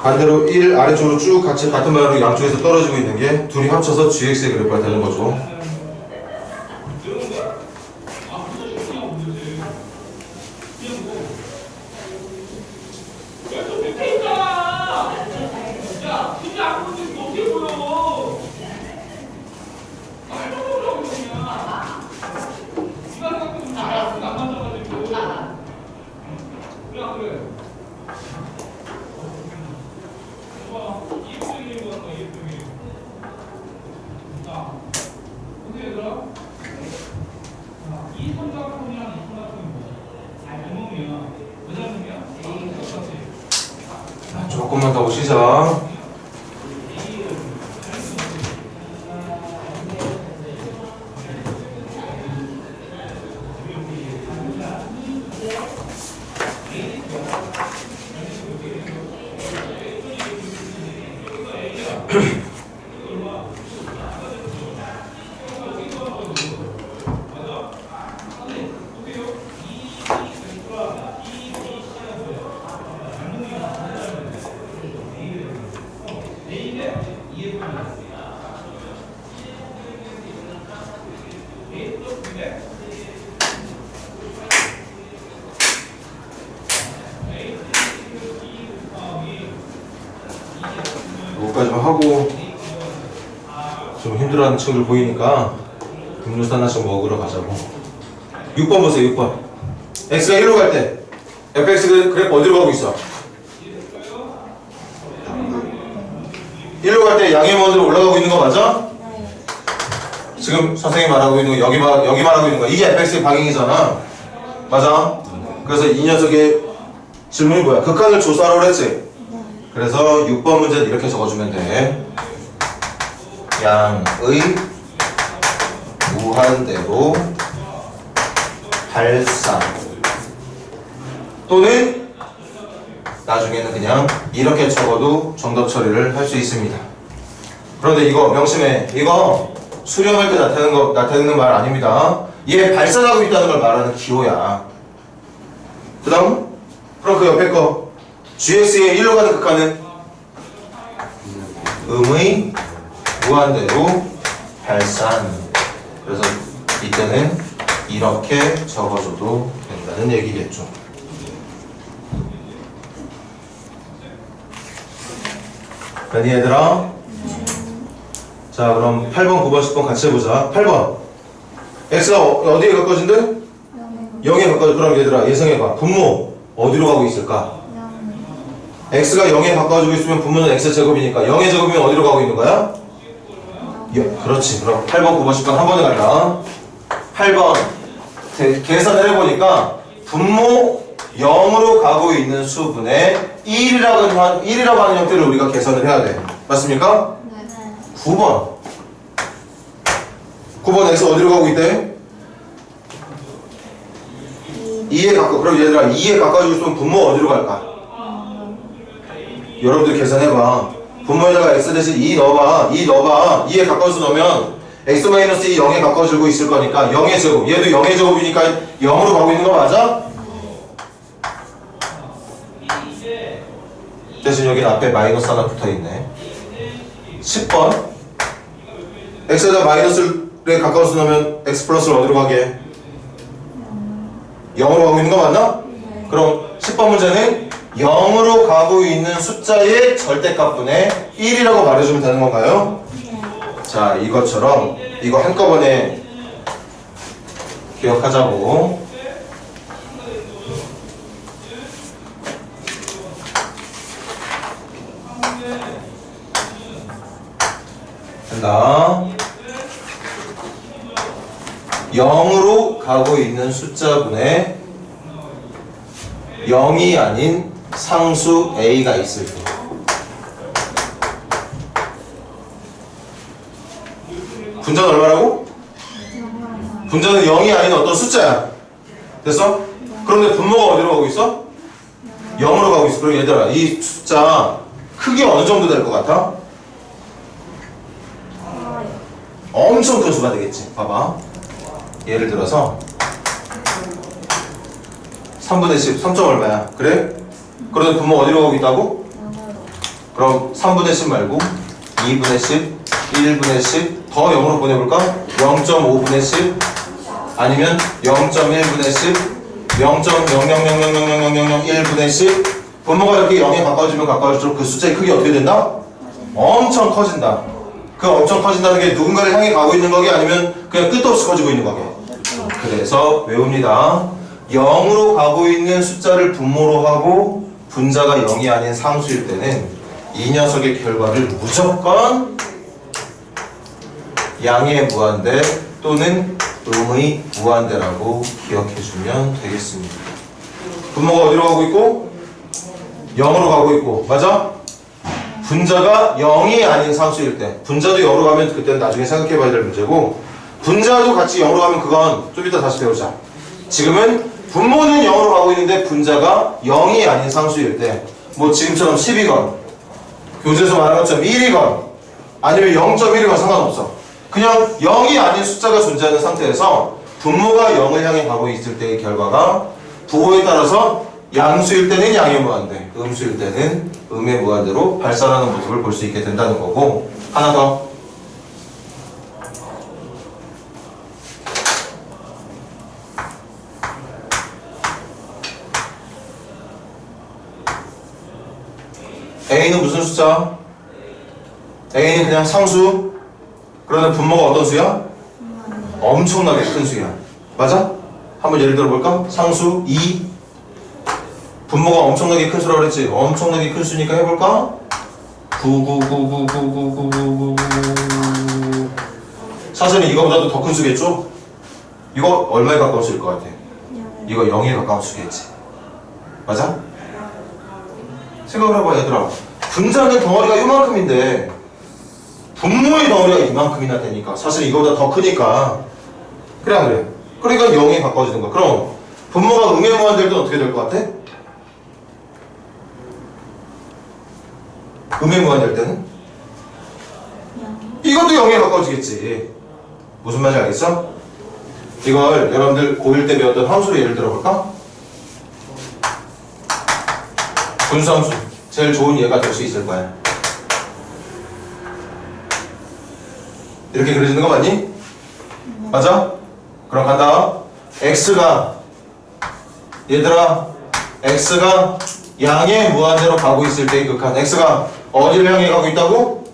반대로 1 아래쪽으로 쭉 같이 같은 방향으로 양쪽에서 떨어지고 있는 게 둘이 합쳐서 gx의 그래프가 되는 거죠. 조금만 더 보시자. 여기까지만 하고 좀 힘들어하는 친구들 보이니까 음료수 하나씩 먹으러 가자고. 6번 보세요. 6번 x가 1로 갈 때 fx 그래프 어디로 가고 있어? 1로 갈 때 양의 원으로 올라가고 있는 거 맞아? 지금 선생님이 말하고 있는 거 여기 말하고 있는 거 이게 fx의 방향이잖아. 맞아? 그래서 이 녀석의 질문이 뭐야? 극한을 조사하라고 그랬지? 그래서 6번 문제는 이렇게 적어주면 돼. 양의 무한대로 발산 또는 나중에는 그냥 이렇게 적어도 정답 처리를 할 수 있습니다. 그런데 이거 명심해. 이거 수렴할 때 나타내는 말 아닙니다. 얘 발산하고 있다는 걸 말하는 기호야. 그 다음 그럼 그 옆에 거 gx의 1로 가는 극한은 음의 무한대로 발산. 그래서 이때는 이렇게 적어줘도 된다는 얘기겠죠. 됐니 얘들아? 자 그럼 8번, 9번, 10번 같이 해보자. 8번 x가 어디에 가까워진대? 0에 가까워져. 그럼 얘들아 예상해봐. 분모 어디로 가고 있을까? x가 0에 가까워지고 있으면 분모는 x제곱이니까 0의 제곱이면 어디로 가고 있는 거야? 그렇지. 그럼 8번, 9번, 10번 한 번에 갈라. 8번 계산을 해보니까 분모 0으로 가고 있는 수분의 1이라고 하는 형태를 우리가 계산을 해야 돼. 맞습니까? 네. 9번 9번 x 어디로 가고 있대? 2에 가까워. 그럼 얘들아 2에 가까워지고 있으면 분모 어디로 갈까? 여러분들 계산해봐. 분모에다가 x 대신 2 넣어봐. 2에 가까워서 넣으면 x-2 0에 가까워지고 있을 거니까 0의 제곱. 얘도 0의 제곱이니까 0으로 가고 있는 거 맞아? 대신 여기 앞에 마이너스 하나 붙어있네. 10번 x에다 마이너스에 가까워서 넣으면 x 플러스를 어디로 가게? 0으로 가고 있는 거 맞나? 그럼 10번 문제는 0으로 가고 있는 숫자의 절대값분의 1이라고 말해주면 되는 건가요? 자 이것처럼 이거 한꺼번에 기억하자고. 된다. 0으로 가고 있는 숫자분의 0이 아닌 상수 a가 있을 때 분자는 얼마라고? 분자는 0이 아닌 어떤 숫자야. 됐어? 그런데 분모가 어디로 가고 있어? 0으로 가고 있어. 그럼 얘들아 이 숫자 크기 어느 정도 될 것 같아? 엄청 큰 수가 되겠지. 봐봐. 예를 들어서 3분의 10, 3점 얼마야? 그래? 그런데 분모 어디로 가고 있다고? 그럼 3분의 10 말고 2분의 10, 1분의 10 더 0으로 보내볼까? 0.5분의 10 아니면 0.1분의 10 0.000000001분의 10 분모가 이렇게 0에 가까워지면 가까워질수록 그 숫자의 크기 어떻게 된다? 엄청 커진다. 그 엄청 커진다는 게 누군가를 향해 가고 있는 거게 아니면 그냥 끝도 없이 커지고 있는 거게. 그래서 외웁니다. 0으로 가고 있는 숫자를 분모로 하고 분자가 0이 아닌 상수일 때는 이 녀석의 결과를 무조건 양의 무한대 또는 음의 무한대라고 기억해주면 되겠습니다. 분모가 어디로 가고 있고? 0으로 가고 있고, 맞아? 분자가 0이 아닌 상수일 때, 분자도 0으로 가면 그때는 나중에 생각해봐야 될 문제고, 분자도 같이 0으로 가면 그건 좀 이따 다시 배우자. 지금은 분모는 0으로 가고 있는데 분자가 0이 아닌 상수일 때, 뭐 지금처럼 10이건 교재에서 말한 것처럼 1이건 아니면 0.1이건 상관없어. 그냥 0이 아닌 숫자가 존재하는 상태에서 분모가 0을 향해 가고 있을 때의 결과가 부호에 따라서 양수일 때는 양의 무한대, 음수일 때는 음의 무한대로 발산하는 모습을 볼 수 있게 된다는 거고, 하나 더. A는 무슨 숫자? A는 그냥 상수. 그러면 분모가 어떤 수야? 엄청나게 큰 수야. 맞아? 한번 예를 들어 볼까? 상수 2. 분모가 엄청나게 큰 수라고 그랬지? 엄청나게 큰 수니까 해볼까? 99999999999 사실은 이거보다도 더 큰 수겠죠? 이거 얼마에 가까운 수일 것 같아? 이거 0에 가까운 수겠지. 맞아? 생각을 해봐 얘들아. 분자는 덩어리가 이만큼인데 분모의 덩어리가 이만큼이나 되니까 사실 이거보다 더 크니까 그래 안 그래? 그러니까 0에 가까워지는 거야. 그럼 분모가 음의 무한대일 때는 어떻게 될 것 같아? 음의 무한대일 때는? 이것도 0에 가까워지겠지. 무슨 말인지 알겠어? 이걸 여러분들 고1 때 배웠던 함수로 예를 들어볼까? 분수함수 제일 좋은 예가 될 수 있을 거야. 이렇게 그려지는 거 맞니? 맞아? 그럼 간다. x가 얘들아 x가 양의 무한대로 가고 있을 때의 극한. x가 어디를 향해 가고 있다고?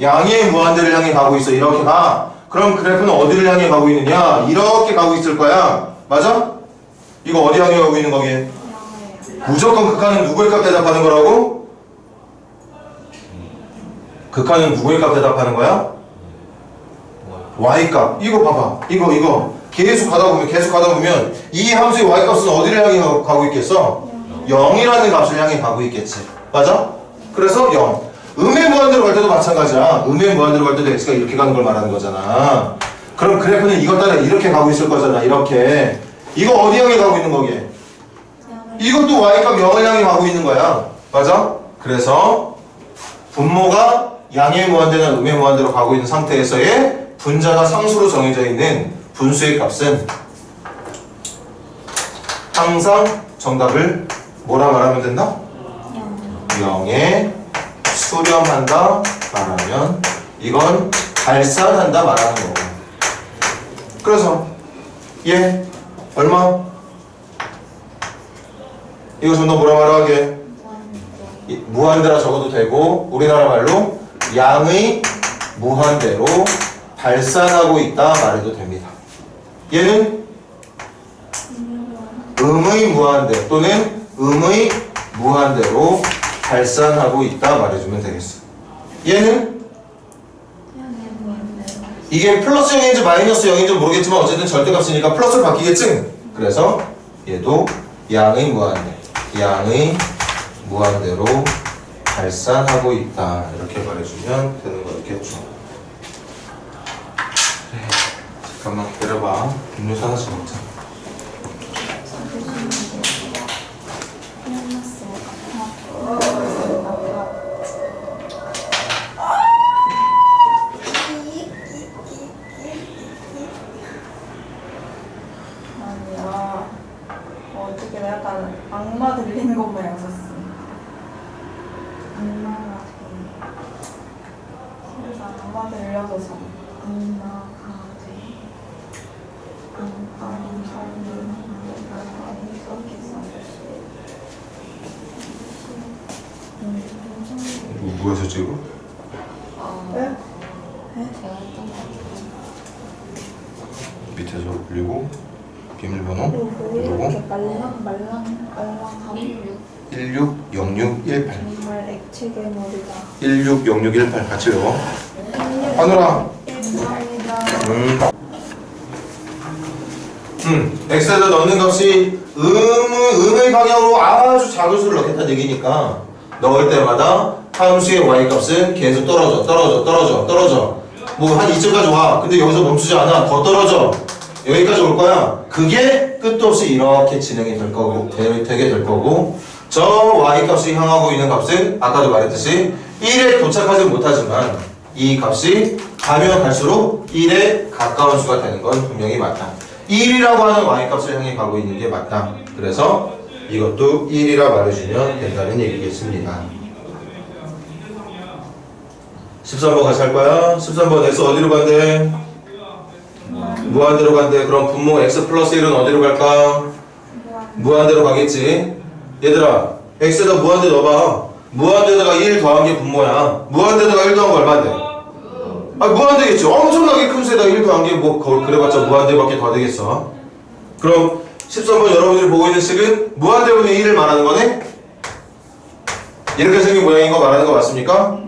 양의 무한대를 향해 가고 있어. 이렇게 가. 그럼 그래프는 어디를 향해 가고 있느냐? 이렇게 가고 있을 거야. 맞아? 이거 어디 향해 가고 있는 거게? 무조건 극한은 누구의 값 대답하는 거라고? 극한은 누구의 값 대답하는 거야? y값. 이거 봐봐. 이거 계속 가다 보면 이 함수의 y값은 어디를 향해 가고 있겠어? 0이라는 값을 향해 가고 있겠지. 맞아? 그래서 0. 음의 무한대로 갈 때도 마찬가지야. 음의 무한대로 갈 때도 x가 이렇게 가는 걸 말하는 거잖아. 그럼 그래프는 이것 따라 이렇게 가고 있을 거잖아. 이렇게. 이거 어디 향해 가고 있는 거게? 이것도 y값 0을 향해 가고 있는 거야. 맞아? 그래서 분모가 양의 무한대나 음의 무한대로 가고 있는 상태에서의 분자가 상수로 정해져 있는 분수의 값은 항상 정답을 뭐라 말하면 된다? 0에 수렴한다 말하면 이건 발산한다 말하는 거고. 그래서 얘 얼마? 이거 좀 더 뭐라 말하게? 무한대라 적어도 되고 우리나라 말로 양의 무한대로 발산하고 있다 말해도 됩니다. 얘는 음의 무한대 또는 음의 무한대로 발산하고 있다 말해주면 되겠어. 얘는 이게 플러스 0인지 마이너스 0인지 모르겠지만 어쨌든 절대값이니까 플러스로 바뀌겠지? 그래서 얘도 양의 무한대로 발산하고 있다 이렇게 말해주면 되는 거겠죠. 그래, 잠깐만 기다려봐. 음료수 하나씩 먹자. 아니야. 어떻게 약간 악마 들리는 것만 yaz었어. 악마가 나가서 안 나가게 누가 썼지 이거? 네? 제가 했던 거 같아요. 밑에서 올리고 비밀번호 이렇게 누르고 말랑하고 160618 정말 액체 괴물이다. 160618 같이 외워. 하늘아. 감사합니다. x에다 넣는 값이 음의 방향으로 아주 작은 수를 넣겠다는 얘기니까 넣을 때마다 함수의 y 값은 계속 떨어져. 뭐 한 2점까지 와. 근데 여기서 멈추지 않아. 더 떨어져. 여기까지 올 거야. 그게 끝도 없이 이렇게 진행이 될 거고, 되게 될 거고, 저 y 값이 향하고 있는 값은 아까도 말했듯이 1에 도착하지 못하지만 이 값이 가면 갈수록 1에 가까운 수가 되는 건 분명히 맞다. 1이라고 하는 y 값을 향해 가고 있는 게 맞다. 그래서 이것도 1이라 말해주면 된다는 얘기겠습니다. 13번 같이 할 거야. 13번 x 어디로 간대? 무한대로 간대. 그럼 분모 x 플러스 1은 어디로 갈까? 무한대로 가겠지. 얘들아 x에다 무한대 넣어봐. 무한대에다가 1 더한 게 분모야. 무한대에다가 1 더한 거 얼마인데? 무한대겠지. 엄청나게 큰 수에다 1 더한 게 뭐 그래봤자 무한대밖에 더 되겠어. 그럼 13번 여러분들이 보고 있는 식은 무한대분의 1을 말하는 거네? 이렇게 생긴 모양인 거 말하는 거 맞습니까?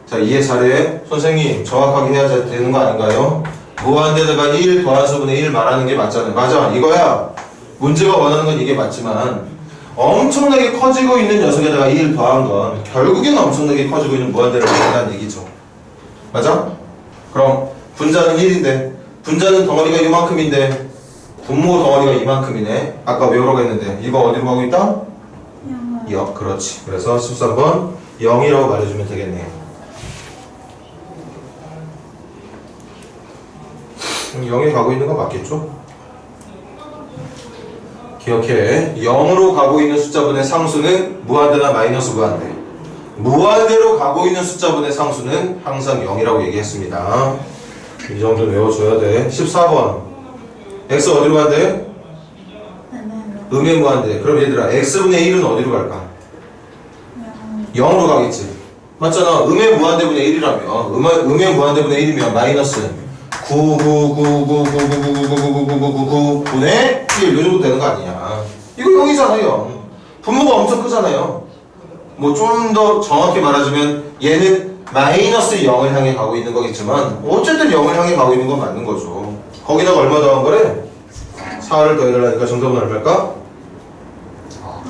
자, 이해 잘해. 선생님 정확하게 해야 되는 거 아닌가요? 무한대에다가 1 더한 수분의 1 말하는 게 맞잖아요. 맞아, 이거야. 문제가 원하는 건 이게 맞지만 엄청나게 커지고 있는 녀석에다가 1 더한 건 결국에는 엄청나게 커지고 있는 무한대를 말한다는 얘기죠. 맞아? 그럼 분자는 1인데 분자는 덩어리가 이만큼인데 분모 덩어리가 이만큼이네. 아까 외우라고 했는데 이거 어디로 가고 있다? 0. 그렇지. 그래서 13번 0이라고 말해주면 되겠네. 0에 가고 있는 거 맞겠죠? 기억해. 0으로 가고 있는 숫자분의 상수는 무한대나 마이너스 무한대. 무한대로 가고 있는 숫자분의 상수는 항상 0이라고 얘기했습니다. 이 정도는 외워줘야 돼. 14번 x 어디로 간대? 음의 무한대. 그럼 얘들아 x분의 1은 어디로 갈까? 0으로 가겠지. 맞잖아. 음의 무한대분의 1이라며. 음의 무한대분의 1이면 마이너스 9분의 1 요 정도 되는 거 아니냐. 이거 0이잖아요. 분모가 엄청 크잖아요. 뭐 좀 더 정확히 말하자면 얘는 마이너스 0을 향해 가고 있는 거겠지만 어쨌든 0을 향해 가고 있는 건 맞는 거죠. 거기다가 얼마 더한 거래? 4를 더해달라니까 정답은 얼마일까?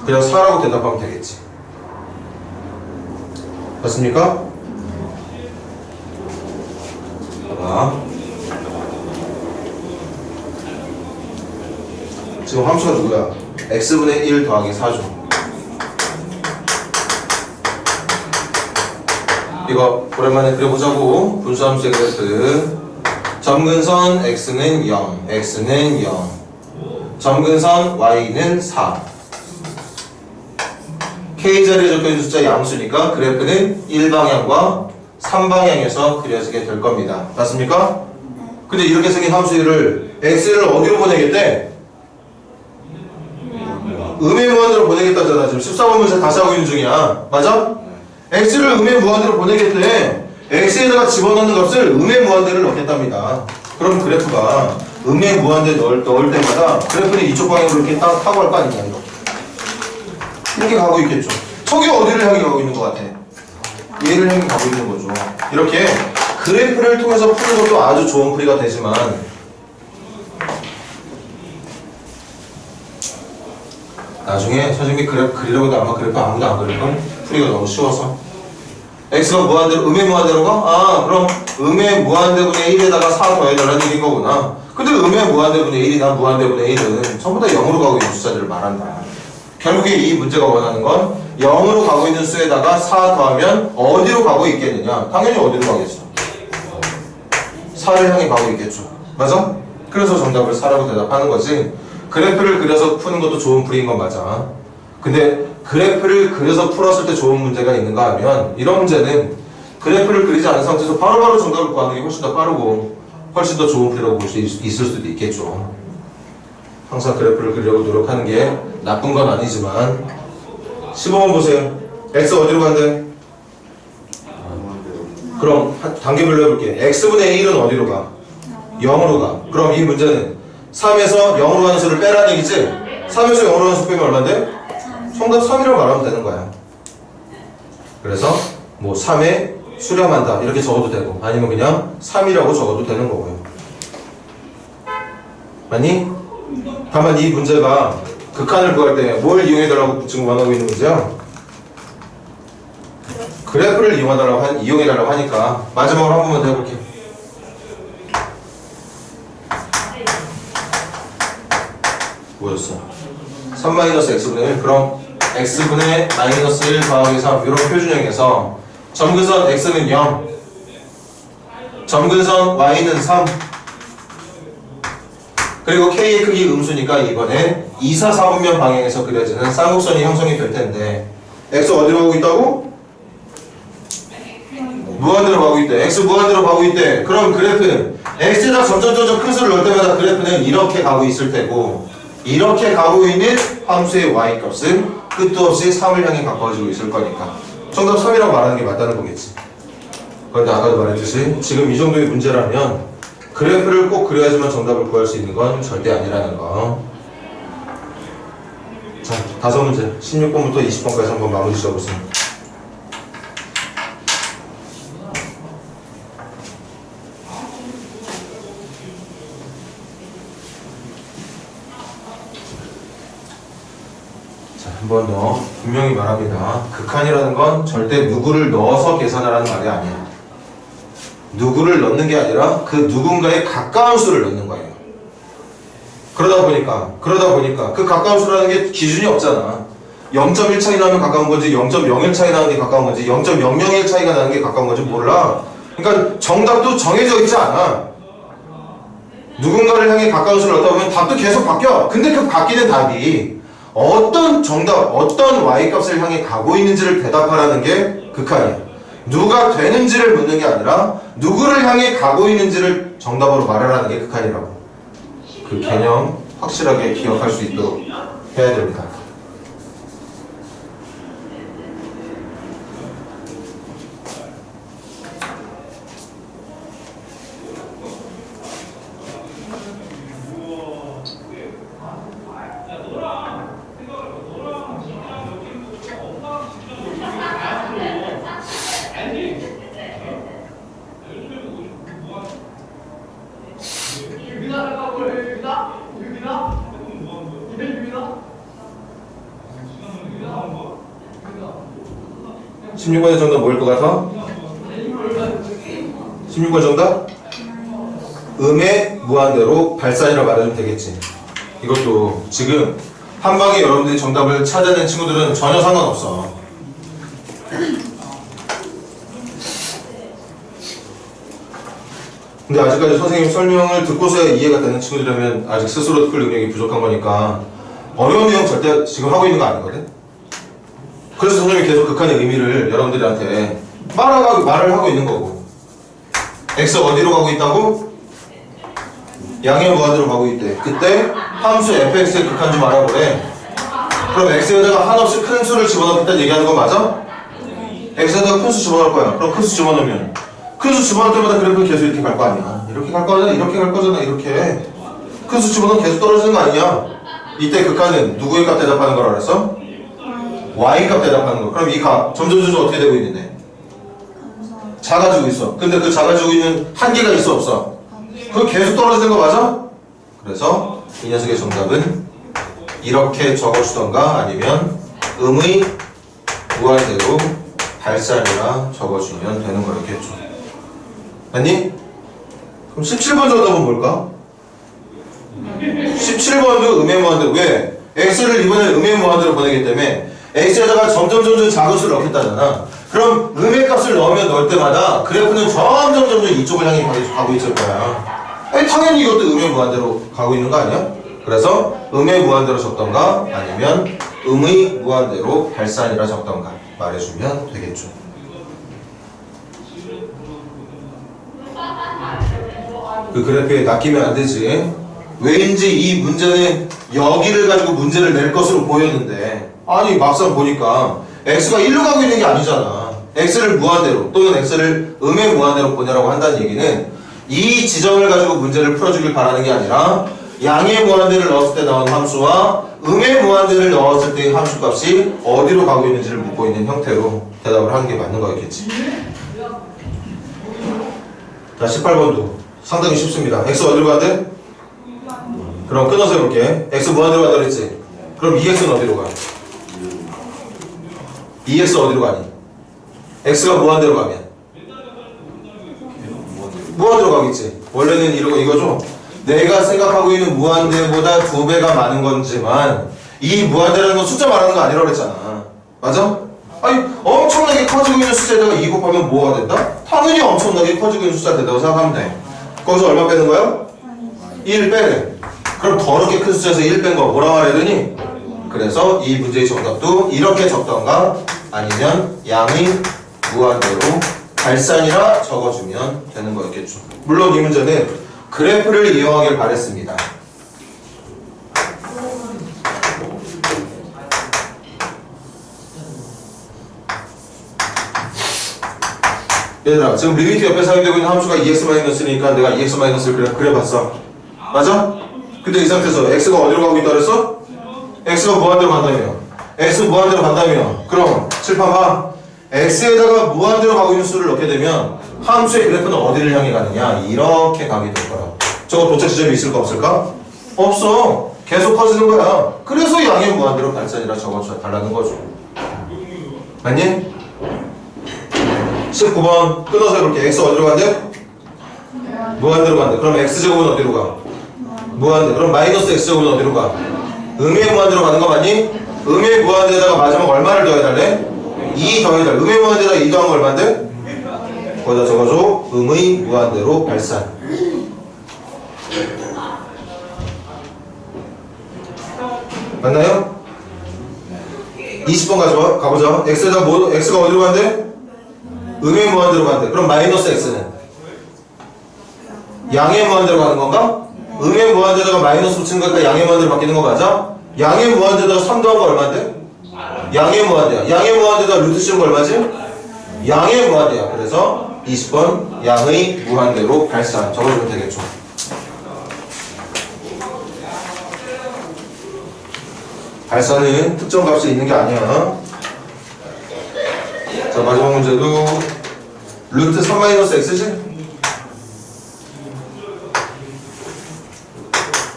그냥 4라고 대답하면 되겠지. 맞습니까? 자, 지금 함수가 누구야? x분의 1 더하기 4죠. 이거 오랜만에 그려보자고. 분수함수의 그래프. 점근선 x는 0, x는 0. 점근선 y는 4. K자리에 적혀있는 숫자 양수니까 그래프는 1방향과 3방향에서 그려지게 될 겁니다. 맞습니까? 근데 이렇게 생긴 함수를 x를 어디로 보내겠대? 음의 무한대로 보내겠다잖아. 지금 14번 문제 다시 하고 있는 중이야. 맞아? x를 음의 무한대로 보내겠대. x에다가 집어넣는 값을 음의 무한대를 넣겠답니다. 그럼 그래프가 음의 무한대 넣을 때마다 그래프는 이쪽 방향으로 이렇게 딱 타고 갈 거 아니냐. 이렇게 가고 있겠죠. 저기 어디를 향해 가고 있는 것 같아? 얘를 향해 가고 있는 거죠. 이렇게 그래프를 통해서 푸는 것도 아주 좋은 풀이가 되지만 나중에 선생님이 그래프 그리려고 해도 아마 그래프 아무도 안 그릴걸? 풀이가 너무 쉬워서. x가 무한대로 음의 무한대로가? 그럼 음의 무한대분의 1에다가 4 더해달라는 얘기인 거구나. 근데 음의 무한대분의 1이나 무한대분의 1은 전부 다 0으로 가고 있는 숫자들을 말한다. 결국에 이 문제가 원하는 건 0으로 가고 있는 수에다가 4 더하면 어디로 가고 있겠느냐? 당연히 어디로 가겠어? 4를 향해 가고 있겠죠. 맞아? 그래서 정답을 4라고 대답하는 거지. 그래프를 그려서 푸는 것도 좋은 풀이인 건 맞아. 근데 그래프를 그려서 풀었을 때 좋은 문제가 있는가 하면 이런 문제는 그래프를 그리지 않은 상태에서 바로바로 정답을 구하는 게 훨씬 더 빠르고 훨씬 더 좋은 풀이라고 볼 수 있을 수도 있겠죠. 항상 그래프를 그리려고 노력하는 게 나쁜 건 아니지만 15번 보세요. x 어디로 간대? 그럼 단계별로 해볼게. x분의 1은 어디로 가? 0으로 가. 그럼 이 문제는 3에서 0으로 가는 수를 빼라는 얘기지? 3에서 0으로 가는 수 빼면 얼마인데? 정답 3이라고 말하면 되는 거야. 그래서 뭐 3에 수렴한다 이렇게 적어도 되고 아니면 그냥 3이라고 적어도 되는 거고요. 아니? 다만 이 문제가 극한을 구할 때 뭘 이용해달라고 지금 원하고 있는 문제야? 그래프를 이용해달라고 하니까 마지막으로 한 번만 더 해볼게. 뭐였어? 3-x분의 1. 그럼 x분의 마이너스 1 더하기 3 이런 표준형에서 점근선 x는 0, 점근선 y는 3, 그리고 k의 크기 음수니까 이번에 2, 4, 4분면 방향에서 그려지는 쌍곡선이 형성이 될 텐데 x 어디로 가고 있다고? 무한대로 가고 있대. x 무한대로 가고 있대. 그럼 그래프는 x에다 점점 큰 수를 넣을 때마다 그래프는 이렇게 가고 있을 테고 이렇게 가고 있는 함수의 y값은 끝도 없이 3을 향해 가까워지고 있을 거니까 정답 3이라고 말하는 게 맞다는 거겠지. 그런데 아까도 말했듯이 지금 이 정도의 문제라면 그래프를 꼭 그려야지만 정답을 구할 수 있는 건 절대 아니라는 거. 자, 5문제 16번부터 20번까지 한번 마무리 지어보세요. 한 번 더 분명히 말합니다. 극한이라는 건 절대 누구를 넣어서 계산하라는 말이 아니에요. 누구를 넣는 게 아니라 그 누군가에 가까운 수를 넣는 거예요. 그러다 보니까 그 가까운 수라는 게 기준이 없잖아. 0.1 차이 나면 가까운 건지 0.01 차이 나는 게 가까운 건지 0.001 차이가 나는 게 가까운 건지 몰라. 그러니까 정답도 정해져 있지 않아. 누군가를 향해 가까운 수를 넣다 보면 답도 계속 바뀌어. 근데 그 바뀌는 답이 어떤 정답, 어떤 y값을 향해 가고 있는지를 대답하라는 게 극한이야. 누가 되는지를 묻는 게 아니라 누구를 향해 가고 있는지를 정답으로 말하라는 게 극한이라고. 그 개념 확실하게 기억할 수 있도록 해야 됩니다. (16번의) 정답 뭐일 것 같아? 16번 정답? 음의 무한대로 발산이라고 말해주면 되겠지. 이것도 지금 한 방에 여러분들이 정답을 찾아낸 친구들은 전혀 상관없어. 근데 아직까지 선생님 설명을 듣고서야 이해가 되는 친구들이라면 아직 스스로 풀 능력이 부족한 거니까 어려운 내용 절대 지금 하고 있는 거 아니거든? 그래서 선생님이 계속 극한의 의미를 여러분들한테 말을 하고 있는 거고. x 어디로 가고 있다고? 양의 무한대로 가고 있대. 그때 함수 fx의 극한 좀 알아보래. 그럼 x에다가 한없이 큰 수를 집어넣겠다는 얘기하는 거 맞아? x에다가 큰 수 집어넣을 거야. 그럼 큰 수 집어넣으면 큰 수 집어넣을 때마다 그래프는 계속 이렇게 갈 거 아니야. 이렇게 갈 거잖아. 이렇게 갈 거잖아. 이렇게. 큰 수 집어넣으면 계속 떨어지는 거 아니야. 이때 극한은 누구의 값 대답하는 거라 그랬어? y값 대답하는 거. 그럼 이 값 점점 어떻게 되고 있는데? 작아지고 있어. 근데 그 작아지고 있는 한계가 있어 없어? 그거 계속 떨어지는 거 맞아? 그래서 이 녀석의 정답은 이렇게 적어주던가 아니면 음의 무한대로 발산이라 적어주면 되는 거였겠죠. 아니? 그럼 17번 정답은 뭘까? 17번도 음의 무한대로. 왜? x를 이번에 음의 무한대로 보내기 때문에 x에다가 점점 작은 수를 넣겠다잖아. 그럼 음의 값을 넣을 때마다 그래프는 점점 이쪽을 향해 가고 있을 거야. 아니, 당연히 이것도 음의 무한대로 가고 있는 거 아니야? 그래서 음의 무한대로 적던가 아니면 음의 무한대로 발산이라 적던가 말해주면 되겠죠. 그 그래프에 낚이면 안 되지. 왠지 이 문제는 여기를 가지고 문제를 낼 것으로 보였는데 아니 막상 보니까 x가 1로 가고 있는 게 아니잖아. x를 무한대로 또는 x를 음의 무한대로 보내라고 한다는 얘기는 이 지점을 가지고 문제를 풀어주길 바라는 게 아니라 양의 무한대를 넣었을 때 나온 함수와 음의 무한대를 넣었을 때의 함수값이 어디로 가고 있는지를 묻고 있는 형태로 대답을 하는 게 맞는 거였겠지. 자, 18번도 상당히 쉽습니다. x 어디로 가는데? 그럼 끊어서 해볼게. x 무한대로 간다 그랬지? 그럼 2x는 어디로 가? 2x 어디로 가니? x가 무한대로 가면 무한대로 가겠지. 원래는 이거죠. 내가 생각하고 있는 무한대보다 2배가 많은 건지만 이 무한대라는 건 숫자 말하는 거 아니라고 그랬잖아. 맞아? 아니 엄청나게 커지고 있는 숫자에다가 2 곱하면 뭐가 된다? 당연히 엄청나게 커지고 있는 숫자가 된다고 생각하면 돼. 거기서 얼마 빼는 거야? 1 빼래. 그럼 더럽게 큰 숫자에서 1 뺀 거 뭐라 말해야 되니? 그래서 이 문제의 정답도 이렇게 적던가 아니면 양의 무한대로 발산이라 적어주면 되는 거였겠죠. 물론 이 문제는 그래프를 이용하길 바랬습니다. 얘들아 지금 리미트 옆에 사용되고 있는 함수가 2x-니까 내가 2x-를 그려봤어. 맞아? 근데 이 상태에서 x가 어디로 가고 있다 그랬어? x가 무한대로 간다며. x 무한대로 간다며. 그럼 칠판 봐. x에다가 무한대로 가고 있는 수를 넣게 되면 함수의 그래프는 어디를 향해 가느냐? 이렇게 가게 될 거라. 저거 도착 지점이 있을까 없을까? 없어. 계속 커지는 거야. 그래서 양의 무한대로 발산이라 적어줘 달라는 거죠. 맞니? 19번 끊어서 해볼게. x 어디로 간대? 무한대로 간대. 그럼 x제곱은 어디로 가? 무한대. 그럼 마이너스 x제곱은 어디로 가? 음의 무한대로 가는 거 맞니? 음의 무한대에다가 마지막 얼마를 더해달래? 2 더해달래. 음의 무한대에다가 2 더한 거 얼마인데? 거기다 적어줘. 음의 무한대로 발산. 맞나요? 20번 가보자. x에다 x가 어디로 간대? 음의 무한대로 간대. 그럼 마이너스 x는? 양의 무한대로 가는 건가? 음의 무한대에다가 마이너스 붙이는 거니까 양의 무한대로 바뀌는 거 맞아? 양의 무한대에다가 3 더한 거 얼마인데? 양의 무한대야. 양의 무한대에다가 루트 씌운 거 얼마지? 양의 무한대야. 그래서 20번 양의 무한대로 발산 적어주면 되겠죠. 발산은 특정 값이 있는 게 아니야. 자, 마지막 문제도 루트 3-x지?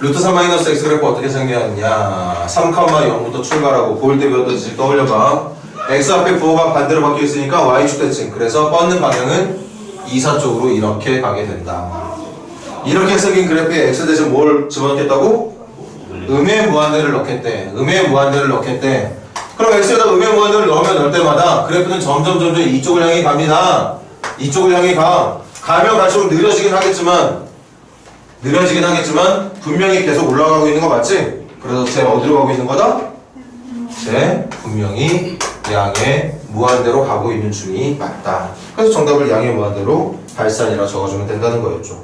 루트 3-x 그래프 어떻게 생겼냐? 3,0부터 출발하고 볼 때 배웠던지 떠올려봐. x 앞에 부호가 반대로 바뀌어 있으니까 y축 대칭. 그래서 뻗는 방향은 이사 쪽으로 이렇게 가게 된다. 이렇게 생긴 그래프에 x 대신 뭘 집어넣겠다고? 음의 무한대를 넣겠대. 음의 무한대를 넣겠대. 그럼 x에다 음의 무한대를 넣을 때마다 그래프는 점점 이쪽을 향해 갑니다. 이쪽을 향해 가. 가면 갈수록 느려지긴 하겠지만 분명히 계속 올라가고 있는 거 맞지? 그래서 쟤 어디로 가고 있는 거다? 쟤 분명히 양의 무한대로 가고 있는 중이 맞다. 그래서 정답을 양의 무한대로 발산이라 적어주면 된다는 거였죠.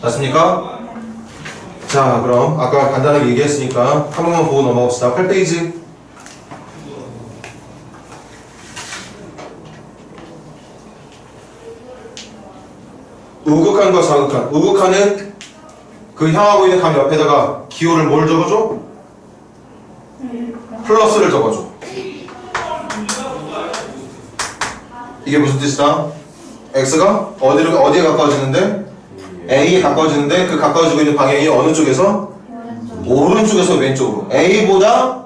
맞습니까? 자, 그럼 아까 간단하게 얘기했으니까 한 번만 보고 넘어갑시다. 8페이지. 우극한과 좌극한. 우극한은 그 향하고 있는 감 옆에다가 기호를 뭘 적어줘? 플러스를 적어줘. 이게 무슨 뜻이다? x가 어디에 가까워지는데? a에 가까워지는데 그 가까워지고 있는 방향이 어느 쪽에서? 오른쪽에서 왼쪽으로. a보다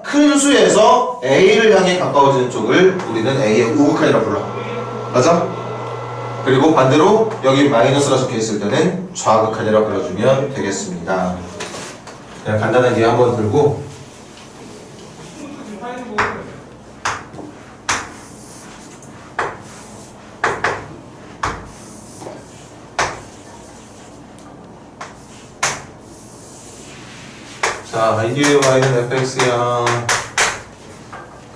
큰 수에서 a를 향해 가까워지는 쪽을 우리는 a의 우극한이라 불러. 맞아? 그리고 반대로 여기 마이너스가 적혀 있을 때는 좌극한이라 불러주면 되겠습니다. 그냥 간단하게 한번 들고 자, 이게 y는 fx야.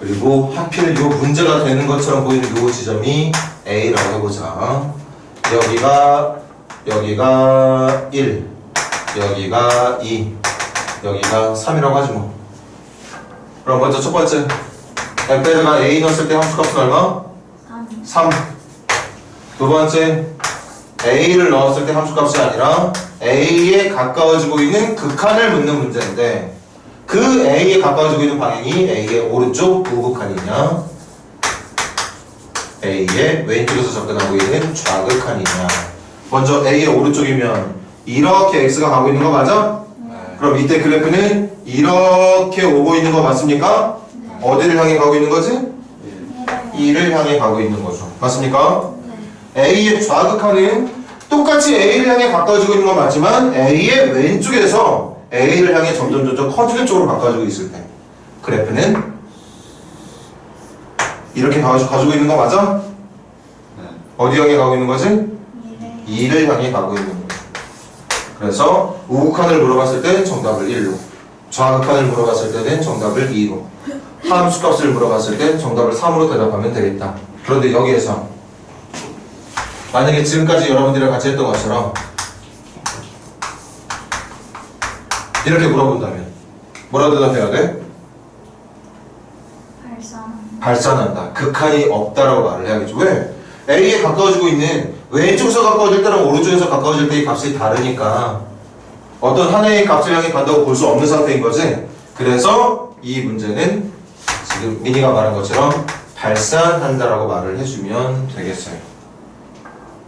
그리고 하필 요 문제가 되는 것처럼 보이는 요 지점이 A라고 해보자. 여기가 1, 여기가 2, 여기가 3이라고 하지 뭐. 그럼 먼저 첫 번째 f가 a 넣었을 때 함수값은 얼마? 3. 두 번째 a를 넣었을 때 함수값이 아니라 a에 가까워지고 있는 극한을 묻는 문제인데 그 a에 가까워지고 있는 방향이 a의 오른쪽 우극한이냐 a의 왼쪽에서 접근하고 있는 좌극한이냐. 먼저 a의 오른쪽이면 이렇게 x가 가고 있는 거 맞아? 그럼 이때 그래프는 이렇게 오고 있는 거 맞습니까? 어디를 향해 가고 있는 거지? 2를 향해 가고 있는 거죠. 맞습니까? A의 좌극한은 똑같이 A를 향해 가까워지고 있는 건 맞지만 A의 왼쪽에서 A를 향해 점점 커지는 쪽으로 가까워지고 있을 때 그래프는 이렇게 가지고 있는 거 맞아? 어디 향해 가고 있는 거지? 2를 향해 가고 있는 거죠. 그래서 우극한을 물어봤을 때 정답을 1로, 좌극한을 물어봤을 때는 정답을 2로, 함수값을 물어봤을 때 정답을 3으로 대답하면 되겠다. 그런데 여기에서 만약에 지금까지 여러분들이랑 같이 했던 것처럼 이렇게 물어본다면 뭐라고 대답해야 돼? 발산한다. 극한이 없다라고 말을 해야겠죠. 왜? A에 가까워지고 있는 왼쪽에서 가까워질 때랑 오른쪽에서 가까워질 때의 값이 다르니까 어떤 하나의 값을 향해 간다고 볼 수 없는 상태인 거지. 그래서 이 문제는 지금 미니가 말한 것처럼 발산한다라고 말을 해주면 되겠어요.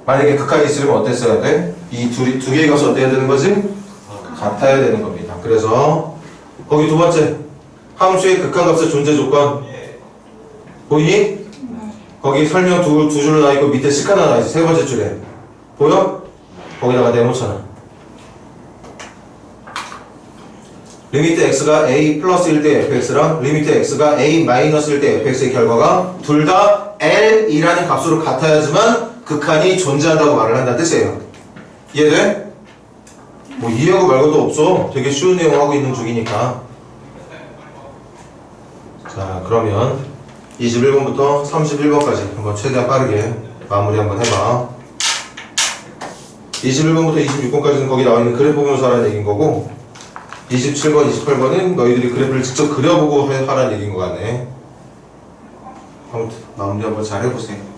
만약에 극한이 있으면 어땠어야 돼? 이 두 개의 값이 어때야 되는 거지? 같아야 되는 겁니다. 그래서 거기 두 번째 함수의 극한값의 존재 조건 보이니? 거기 설명 두 줄로 나있고 밑에 식 하나 나있어. 세 번째 줄에 보여? 거기다가 네모쳐놔. 리미트 x가 a 플러스일 때 fx랑 리미트 x가 a 마이너스일 때 fx의 결과가 둘 다 l이라는 값으로 같아야지만 극한이 존재한다고 말을 한다는 뜻이에요. 이해돼? 뭐 이해하고 말고도 없어. 되게 쉬운 내용 하고 있는 중이니까. 자, 그러면 21번부터 31번까지 한번 최대한 빠르게 마무리 한번 해봐. 21번부터 26번까지는 거기 나와있는 그래프 보면서 하라는 얘기인 거고 27번, 28번은 너희들이 그래프를 직접 그려보고 하라는 얘기인 것 같네. 아무튼 마무리 한번 잘 해보세요.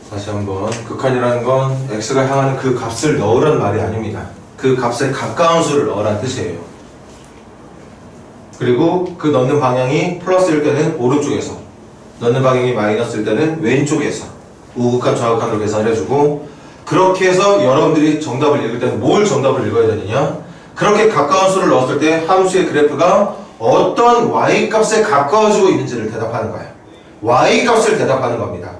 다시 한번 극한이라는 건 x가 향하는 그 값을 넣으란 말이 아닙니다. 그 값에 가까운 수를 넣으란 뜻이에요. 그리고 그 넣는 방향이 플러스일 때는 오른쪽에서, 넣는 방향이 마이너스일 때는 왼쪽에서 우극한 좌극한으로 계산해주고, 그렇게 해서 여러분들이 정답을 읽을 때는 뭘 정답을 읽어야 되느냐? 그렇게 가까운 수를 넣었을 때 함수의 그래프가 어떤 y값에 가까워지고 있는지를 대답하는 거예요. y값을 대답하는 겁니다.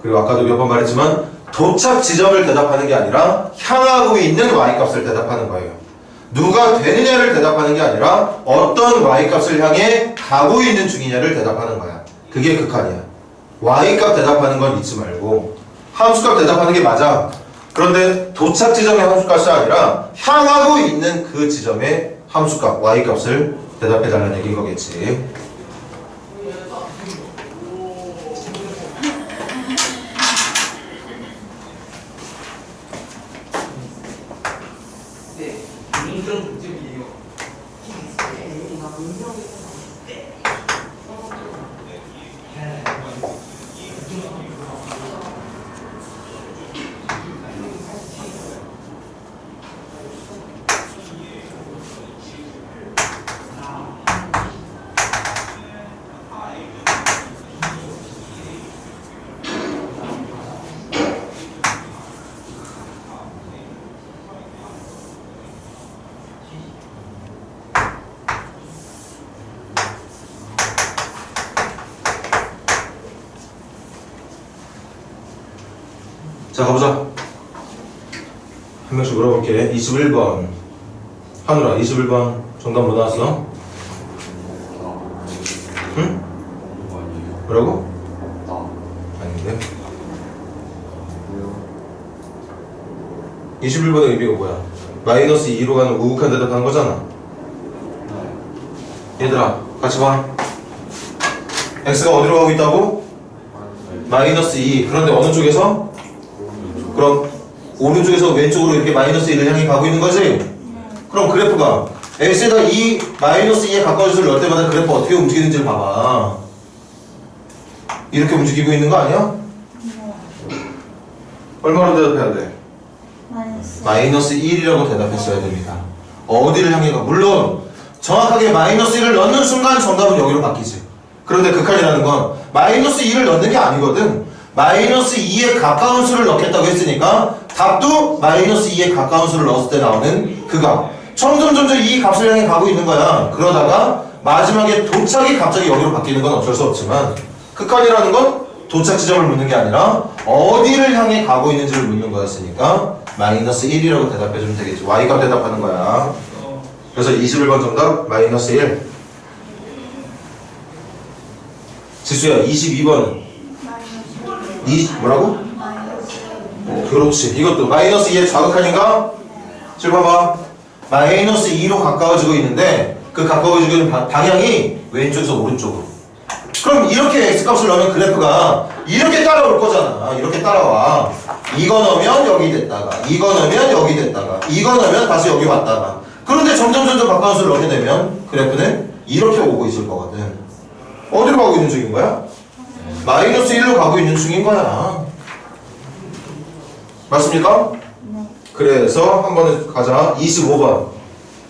그리고 아까도 몇 번 말했지만 도착 지점을 대답하는 게 아니라 향하고 있는 y값을 대답하는 거예요. 누가 되느냐를 대답하는 게 아니라 어떤 y값을 향해 가고 있는 중이냐를 대답하는 거야. 그게 극한이야. y값 대답하는 건 잊지 말고 함수값 대답하는 게 맞아. 그런데 도착 지점의 함수값이 아니라 향하고 있는 그 지점의 함수값, y값을 대답해달라는 얘기인 거겠지. 자, 가보자. 한 명씩 물어볼게. 21번. 하늘아, 21번 정답 뭐 나왔어? 응? 뭐라고? 아닌데. 21번의 의미가 뭐야? 마이너스 2로 가는 우극한 대답하는 거잖아. 얘들아, 같이 봐. x가 어디로 가고 있다고? 마이너스 2. 그런데 어느 쪽에서? 그럼 오른쪽에서 왼쪽으로 이렇게 마이너스 1을 향해 가고 있는 거지? 그럼 그래프가 x에다 2, 마이너스 2에 가까워져서 넣을 때마다 그래프 어떻게 움직이는지를 봐봐. 이렇게 움직이고 있는 거 아니야? 얼마로 대답해야 돼? 마이너스 1이라고 대답했어야 됩니다. 어디를 향해 가? 물론 정확하게 마이너스 1을 넣는 순간 정답은 여기로 바뀌지. 그런데 극한이라는 건 마이너스 2를 넣는 게 아니거든. 마이너스 2에 가까운 수를 넣겠다고 했으니까 답도 마이너스 2에 가까운 수를 넣었을 때 나오는 그 값. 점점 이 값을 향해 가고 있는 거야. 그러다가 마지막에 도착이 갑자기 여기로 바뀌는 건 어쩔 수 없지만 극한이라는 건 도착 지점을 묻는 게 아니라 어디를 향해 가고 있는지를 묻는 거였으니까 마이너스 1이라고 대답해주면 되겠지. y값 대답하는 거야. 그래서 21번 정답 마이너스 1. 지수야, 22번 뭐라고? 그렇지. 이것도 마이너스 2의 좌극한인가? 지금 봐봐. 마이너스 2로 가까워지고 있는데 그 가까워지고 있는 방향이 왼쪽에서 오른쪽으로. 그럼 이렇게 x값을 넣으면 그래프가 이렇게 따라올 거잖아. 이렇게 따라와. 이거 넣으면 여기 됐다가, 이거 넣으면 여기 됐다가, 이거 넣으면 다시 여기 왔다가. 그런데 점점 가까운 수를 넣게 되면 그래프는 이렇게 오고 있을 거거든. 어디로 가고 있는 중인 거야? 마이너스 1로 가고 있는 중인 거야. 맞습니까? 네. 그래서 한 번에 가자. 25번.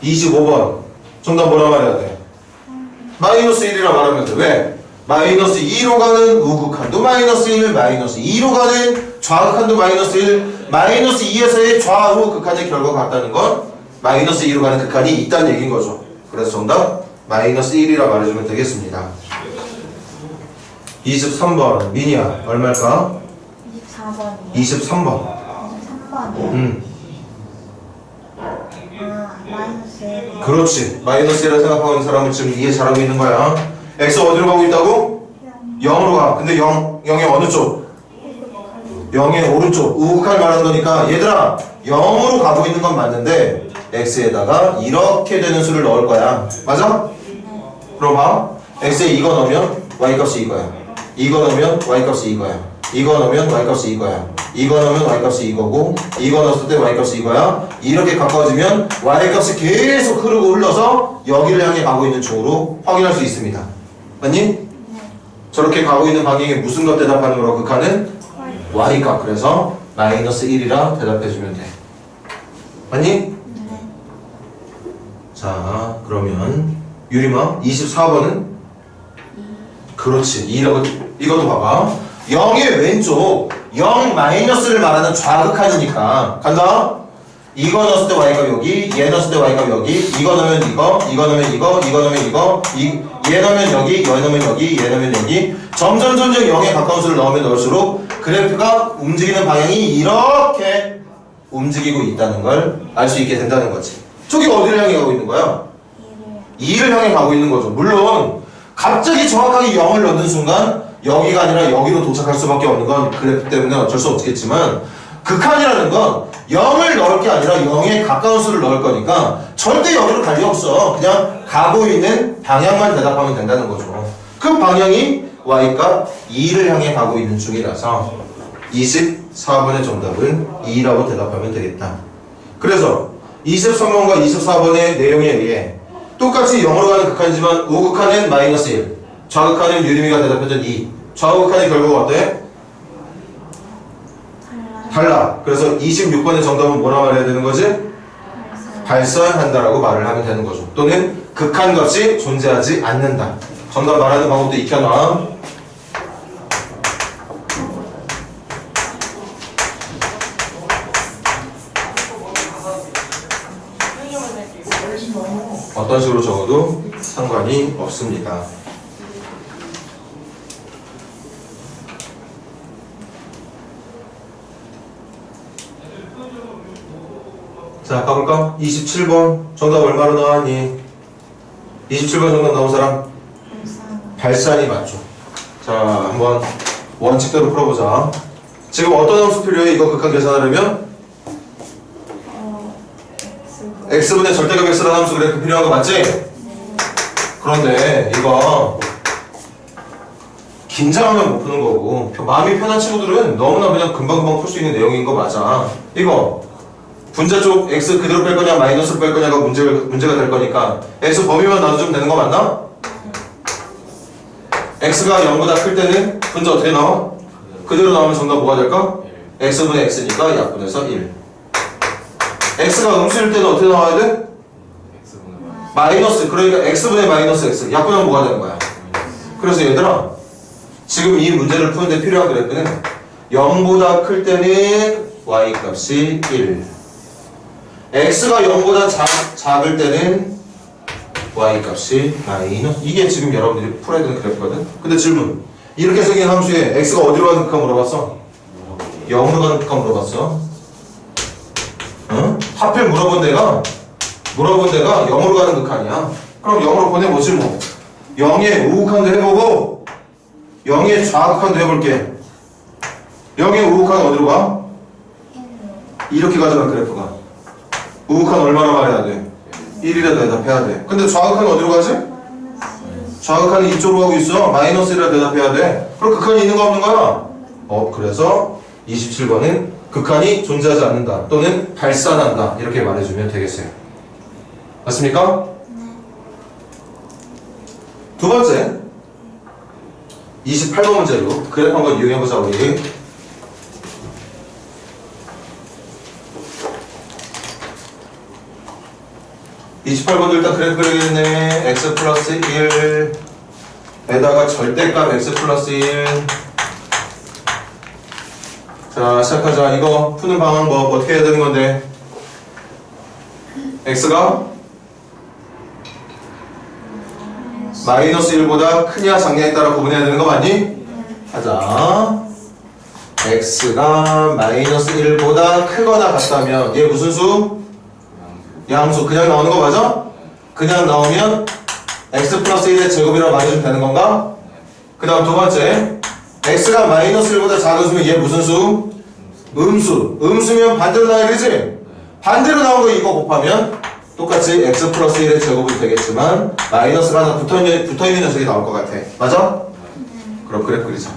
25번. 정답 뭐라 말해야 돼? 마이너스 1이라 말하면 돼. 왜? 마이너스 2로 가는 우극한도 마이너스 1, 마이너스 2로 가는 좌극한도 마이너스 1, 마이너스 2에서의 좌우 극한의 결과가 같다는 건 마이너스 2로 가는 극한이 있다는 얘기인 거죠. 그래서 정답 마이너스 1이라 말해주면 되겠습니다. 23번. 미니야, 얼마일까? 24번이요. 23번. 23번이요. 마이너스 1. 그렇지. 마이너스 1이라 생각하고 있는 사람은 지금 이해 잘하고 있는 거야. x 어디로 가고 있다고? 0으로 가. 근데 0의 어느 쪽? 0의 오른쪽. 우극할 말하는 거니까 얘들아 0으로 가고 있는 건 맞는데 x에다가 이렇게 되는 수를 넣을 거야. 맞아? 그럼 봐. x에 이거 넣으면 y값이 이거야. 이거 넣으면 y값이 이거야. 이거 넣으면 y값이 이거야. 이거 넣으면 y값이 이거고, 이거 넣었을 때 y값이 이거야. 이렇게 가까워지면 y값이 계속 흐르고 흘러서 여기를 향해 가고 있는 쪽으로 확인할 수 있습니다. 맞니? 네. 저렇게 가고 있는 방향에 무슨 것 대답하는 거라고 극한은? y값. 그래서 마이너스 1이라 대답해주면 돼. 맞니? 네. 자, 자, 그러면 유림아 24번은? 그렇지. 2라고 이것도 봐봐. 0의 왼쪽 0 마이너스를 말하는 좌극한이니까 간다. 이거 넣었을 때 y값 여기, 얘 넣었을 때 y값 여기, 이거 넣으면 이거, 이거 넣으면 이거, 이거 넣으면 이거, 얘 넣으면 여기, 얘 넣으면 여기, 얘 넣으면 여기. 점점 0에 가까운 수를 넣으면 넣을수록 그래프가 움직이는 방향이 이렇게 움직이고 있다는 걸 알 수 있게 된다는 거지. 저기 어디를 향해 가고 있는 거야? 2를 향해 가고 있는 거죠. 물론 갑자기 정확하게 0을 넣는 순간 여기가 아니라 여기로 도착할 수밖에 없는 건 그래프 때문에 어쩔 수 없겠지만 극한이라는 건 0을 넣을 게 아니라 0에 가까운 수를 넣을 거니까 절대 여기로 갈 리 없어. 그냥 가고 있는 방향만 대답하면 된다는 거죠. 그 방향이 y값 2를 향해 가고 있는 중이라서 24번의 정답은 2라고 대답하면 되겠다. 그래서 23번과 24번의 내용에 의해 똑같이 0으로 가는 극한이지만 우극한은 마이너스 1, 좌극한은 유림이가 대답했던 2. 좌우극한의 결과가 어때? 달라. 그래서 26번의 정답은 뭐라 말해야 되는 거지? 발선한다라고 말을 하면 되는 거죠. 또는 극한값이 존재하지 않는다. 정답 말하는 방법도 익혀놔. 어떤 식으로 적어도 상관이 없습니다. 자, 가볼까? 27번 정답 얼마로 나왔니? 27번 정답 나온 사람? 발산이 맞죠. 자, 한번 원칙대로 풀어보자. 지금 어떤 함수 필요해? 이거 극한 계산하려면? x분의 절대값 x라는 함수 그래프 필요한 거 맞지? 그런데 이거 긴장하면 못 푸는 거고 마음이 편한 친구들은 너무나 그냥 금방금방 풀 수 있는 내용인 거 맞아. 이거 분자 쪽 x 그대로 뺄 거냐 마이너스로 뺄 거냐가 문제가 될 거니까 x 범위만 나눠주면 되는 거 맞나? x가 0보다 클 때는 분자 어떻게 나와? 그대로 나오면 정답 뭐가 될까? x분의 x니까 약분해서 1. x가 음수일 때는 어떻게 나와야 돼? 마이너스. 그러니까 x분의 마이너스 x. 약분하면 뭐가 되는 거야? 그래서 얘들아 지금 이 문제를 푸는데 필요한 그래프는 0보다 클 때는 y값이 1. x가 0보다 작을 때는 y값이 마이너스. 이게 지금 여러분들이 풀어야 되는 그래프거든. 근데 질문. 이렇게 생긴 함수에 x가 어디로 가는 극한 물어봤어? 0으로 가는 극한 물어봤어. 응? 하필 물어본 데가 0으로 가는 극한이야. 그럼 0으로 보내보지 뭐. 0의 우극한도 해보고 0의 좌극한도 해볼게. 0의 우극한 어디로 가? 이렇게 가져간 그래프가. 우극한 얼마나 말해야 돼? 1이라 대답해야 돼. 근데 좌극한 어디로 가지? 좌극한이 이쪽으로 가고 있어. 마이너스 1이라 대답해야 돼. 그럼 극한이 있는 거 없는 거야? 그래서 27번은 극한이 존재하지 않는다 또는 발산한다 이렇게 말해주면 되겠어요. 맞습니까? 두 번째 28번 문제로 그래프 한번 이용해보자 우리. (28번도) 일단 그래프 그리겠네. x 플러스 1에다가 절대값 x 플러스 1. 자, 시작하자. 이거 푸는 방법 어떻게 해야 되는 건데? x가 마이너스 1보다 크냐 작냐에 따라 구분해야 되는 거 맞니? 하자. x가 마이너스 1보다 크거나 같다면 얘 무슨 수? 양수. 그냥 나오는 거 맞아? 그냥 나오면 x 플러스 1의 제곱이라고 말해주면 되는 건가? 그 다음 두 번째 x가 마이너스 1보다 작은 수면 얘 무슨 수? 음수. 음수면 반대로 나와야 되지? 반대로 나온 거 이거 곱하면 똑같이 x 플러스 1의 제곱이 되겠지만 마이너스가 하나 붙어있는 녀석이 나올 것 같아. 맞아? 그럼 그래프 그리자.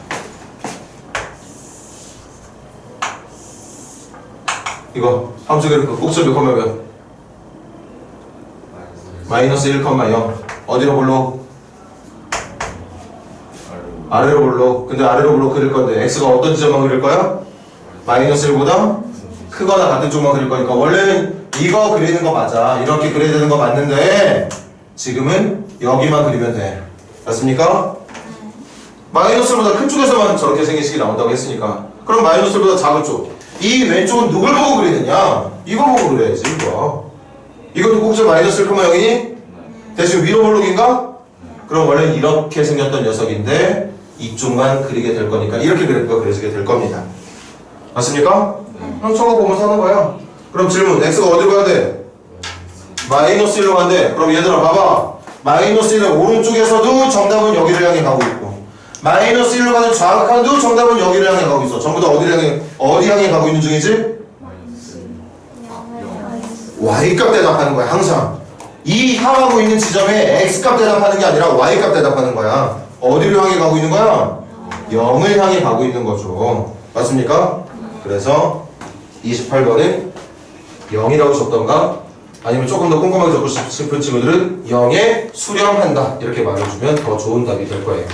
이거 함수 그래프 꼭지몇 컴마 몇? 마이너스 1,0 어디로 볼로? 아래로 볼로. 근데 아래로 볼로 그릴 건데 x가 어떤 지점만 그릴 거야? 마이너스 1보다 크거나 같은 쪽만 그릴 거니까 원래는 이거 그리는 거 맞아. 이렇게 그려야 되는 거 맞는데 지금은 여기만 그리면 돼. 맞습니까? 마이너스보다 큰 쪽에서만 저렇게 생긴 식이 나온다고 했으니까 그럼 마이너스보다 작은 쪽. 이 왼쪽은 누굴 보고 그리느냐? 이거 보고 그려야지. 이것도 꼭지 마이너스 1,0이 대신 위로 볼록인가? 그럼 원래 이렇게 생겼던 녀석인데 이쪽만 그리게 될 거니까 이렇게 그려지게 될 겁니다. 맞습니까? 그럼 저거 보면서 하는 거야. 그럼 질문, x가 어디로 가야 돼? 마이너스 1로 간대. 그럼 얘들아 봐봐. 마이너스 1은 오른쪽에서도 정답은 여기를 향해 가고 있고 마이너스 1로 가는 좌극한도 정답은 여기를 향해 가고 있어. 전부 다 어디 향해 가고 있는 중이지? y값 대답하는 거야 항상. 이 향하고 있는 지점에 x값 대답하는 게 아니라 y값 대답하는 거야. 어디를 향해 가고 있는 거야? 0을 향해 가고 있는 거죠. 맞습니까? 그래서 28번은 0이라고 적던가 아니면 조금 더 꼼꼼하게 적고 싶은 친구들은 0에 수렴한다 이렇게 말해주면 더 좋은 답이 될 거예요.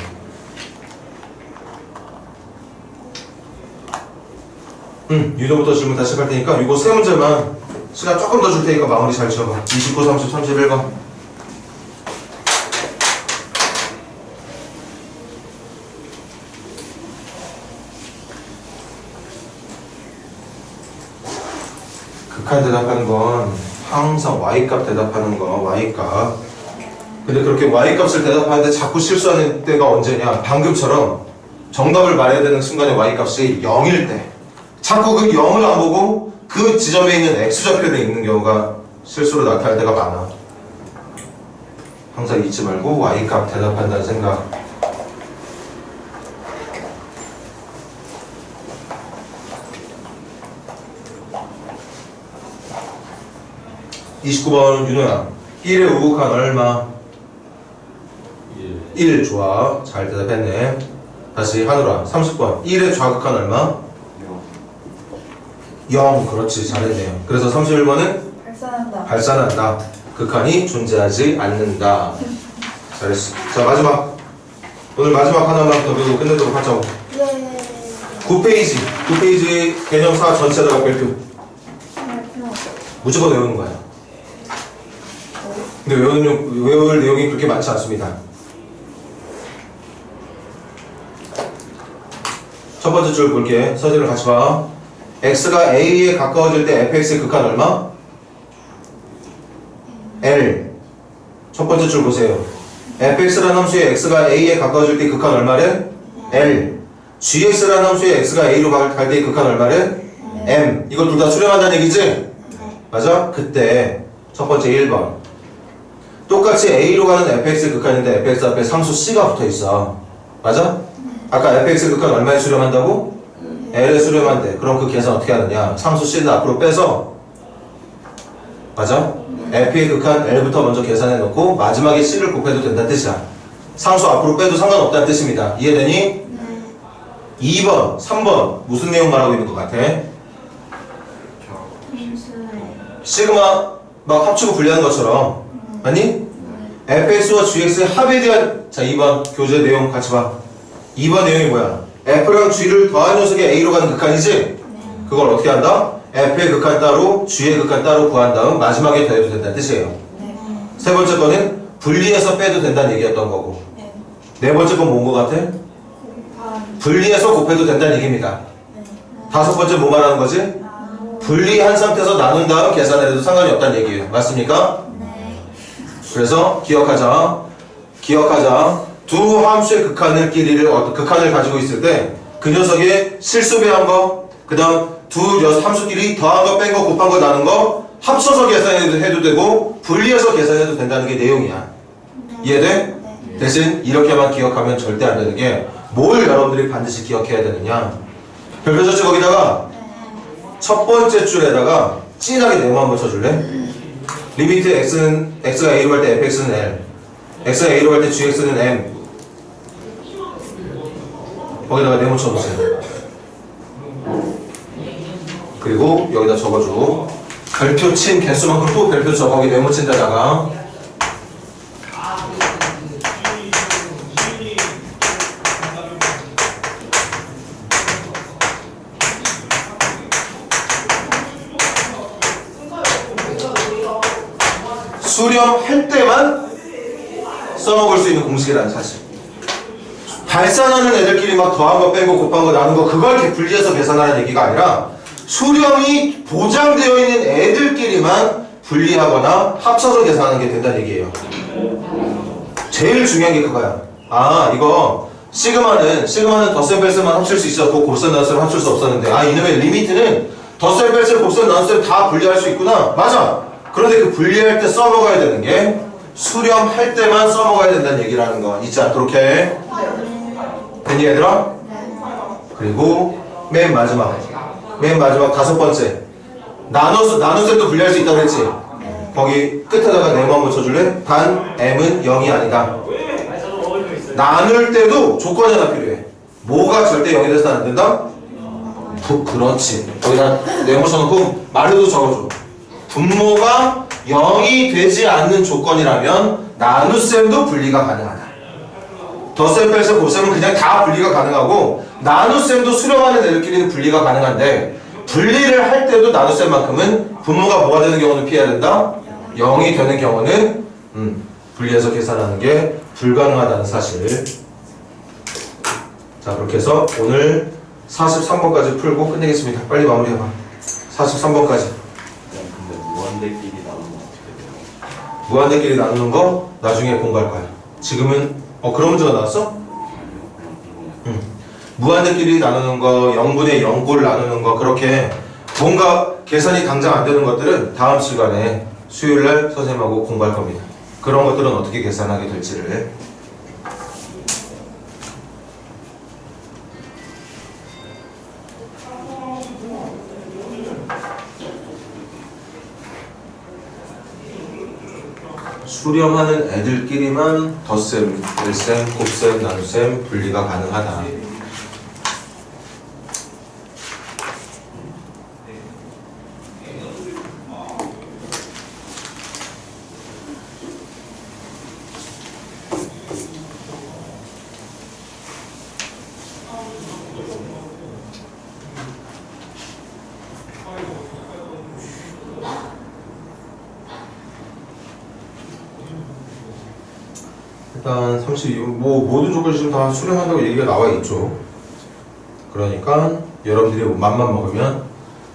유도부터 질문 다시 할 테니까 이거 세 문제만 시간 조금 더 줄 테니까 마무리 잘 지어봐. 29, 30, 31번. 극한 대답하는 건 항상 y값 대답하는 거, y값. 근데 그렇게 y값을 대답하는데 자꾸 실수하는 때가 언제냐? 방금처럼 정답을 말해야 되는 순간에 y값이 0일 때 자꾸 그 0을 안 보고 그 지점에 있는 x좌표를 읽는 경우가 실수로 나타날 때가 많아. 항상 잊지 말고 y값 대답한다는 생각. (29번) 윤호야 1의 우극한 얼마? 1 좋아. 잘 대답했네. 다시 한우라 30번 1의 좌극한 얼마? 0 그렇지 잘했네요. 그래서 31번은 발산한다. 극한이 존재하지 않는다. 잘했어. 자 마지막 오늘 마지막 하나만 더 배우고 끝내도록 하자고. 9페이지 개념사 전체다가 별표 무조건 외우는 거야. 근데 외울 내용이 그렇게 많지 않습니다. 첫 번째 줄 볼게. 서술을 같이 봐. x가 a에 가까워질 때 fx의 극한 얼마? L. 첫 번째 줄 보세요. fx라는 함수에 x가 a에 가까워질 때 극한 얼마래? L. gx라는 함수에 x가 a로 갈 때 극한 얼마래? M. 이거 둘 다 수렴한다는 얘기지? 맞아? 그때 첫 번째 1번 똑같이 a로 가는 fx의 극한인데 fx 앞에 상수 c가 붙어있어. 맞아? 아까 fx의 극한 얼마에 수렴한다고? L에 수렴한대. 그럼 그 계산 어떻게 하느냐? 상수 c를 앞으로 빼서 맞아? f의 극한 L부터 먼저 계산해 놓고 마지막에 c를 곱해도 된다는 뜻이야. 상수 앞으로 빼도 상관없다는 뜻입니다. 이해되니? 2번, 3번 무슨 내용 말하고 있는 것 같아? 시그마 막 합치고 분리하는 것처럼 아니? fx와 gx의 합에 대한 자 2번 교재 내용 같이 봐. 2번 내용이 뭐야? f랑 g를 더한 녀석의 a로 가는 극한이지? 그걸 어떻게 한다? f의 극한 따로 g의 극한 따로 구한 다음 마지막에 더해도 된다는 뜻이에요. 세 번째 거는 분리해서 빼도 된다는 얘기였던 거고 네 번째 건 뭔 거 같아? 분리해서 곱해도 된다는 얘기입니다. 다섯 번째 뭐 말하는 거지? 분리한 상태에서 나눈 다음 계산해도 상관이 없다는 얘기예요. 맞습니까? 그래서 기억하자. 두 함수의 극한을 가지고 있을 때 그 녀석의 실수 배한 거, 그 다음 두 함수끼리 더한 거, 뺀 거, 곱한 거, 나눈 거 합쳐서 계산해도 되고 분리해서 계산해도 된다는 게 내용이야. 이해돼? 대신 이렇게만 기억하면 절대 안 되는 게 뭘 여러분들이 반드시 기억해야 되느냐? 별표쳤지 거기다가 첫 번째 줄에다가 진하게 네모 한번 쳐줄래? 리미트 x가 a로 갈 때 fx는 l, x가 a로 갈 때 gx는 m. 거기다가 네모 쳐보세요. 그리고 여기다 적어줘. 별표 친 개수만큼 또 별표 쳐. 거기 네모 친 데다가 써먹을 수 있는 공식이라는 사실. 발산하는 애들끼리 막 더한 거 빼고 곱한 거 나눈 거 그걸 이렇게 분리해서 계산하는 얘기가 아니라 수렴이 보장되어 있는 애들끼리만 분리하거나 합쳐서 계산하는 게 된다는 얘기예요. 제일 중요한 게 그거야. 아 이거 시그마는 덧셈 뺄셈만 합칠 수 있었고 곱셈 나눗셈 합칠 수 없었는데 아 이놈의 리미트는 덧셈 뺄셈 곱셈 나눗셈 다 분리할 수 있구나. 맞아. 그런데 그 분리할 때 써먹어야 되는 게 수렴할 때만 써먹어야 된다는 얘기라는 거 잊지 않도록 해. 됐니 얘들아? 그리고 맨 마지막 다섯 번째 나눗셈도 분리할 수 있다고 했지? 거기 끝에다가 네모 한번 쳐줄래? 단 m은 0이 아니다. 나눌 때도 조건이 하나 필요해. 뭐가 절대 0이 돼서는 안 된다? 그렇지. 거기다 네모 쳐놓고 말로도 적어줘. 분모가 0이 되지 않는 조건이라면 나눗셈도 분리가 가능하다. 덧셈, 뺄셈, 곱셈은 그냥 다 분리가 가능하고 나눗셈도 수렴하는 애들끼리는 분리가 가능한데 분리를 할 때도 나눗셈만큼은 분모가 뭐가 되는 경우는 피해야 된다? 0이 되는 경우는 분리해서 계산하는 게 불가능하다는 사실. 자 그렇게 해서 오늘 43번까지 풀고 끝내겠습니다. 빨리 마무리해봐. 43번까지. 근데 무한대끼리 나누는 거 어떻게 돼요? 무한대끼리 나누는 거 나중에 공부할 거야. 지금은 그런 문제가 나왔어? 무한대끼리 나누는 거, 0분의 0꼴 나누는 거 그렇게 뭔가 계산이 당장 안 되는 것들은 다음 시간에 수요일날 선생님하고 공부할 겁니다. 그런 것들은 어떻게 계산하게 될지를. 수렴하는 애들끼리만 덧셈, 뺄셈, 곱셈, 나눗셈 분리가 가능하다. 일단 32, 모든 조건이 지금 다 수렴한다고 얘기가 나와 있죠. 그러니까 여러분들이 맘만 먹으면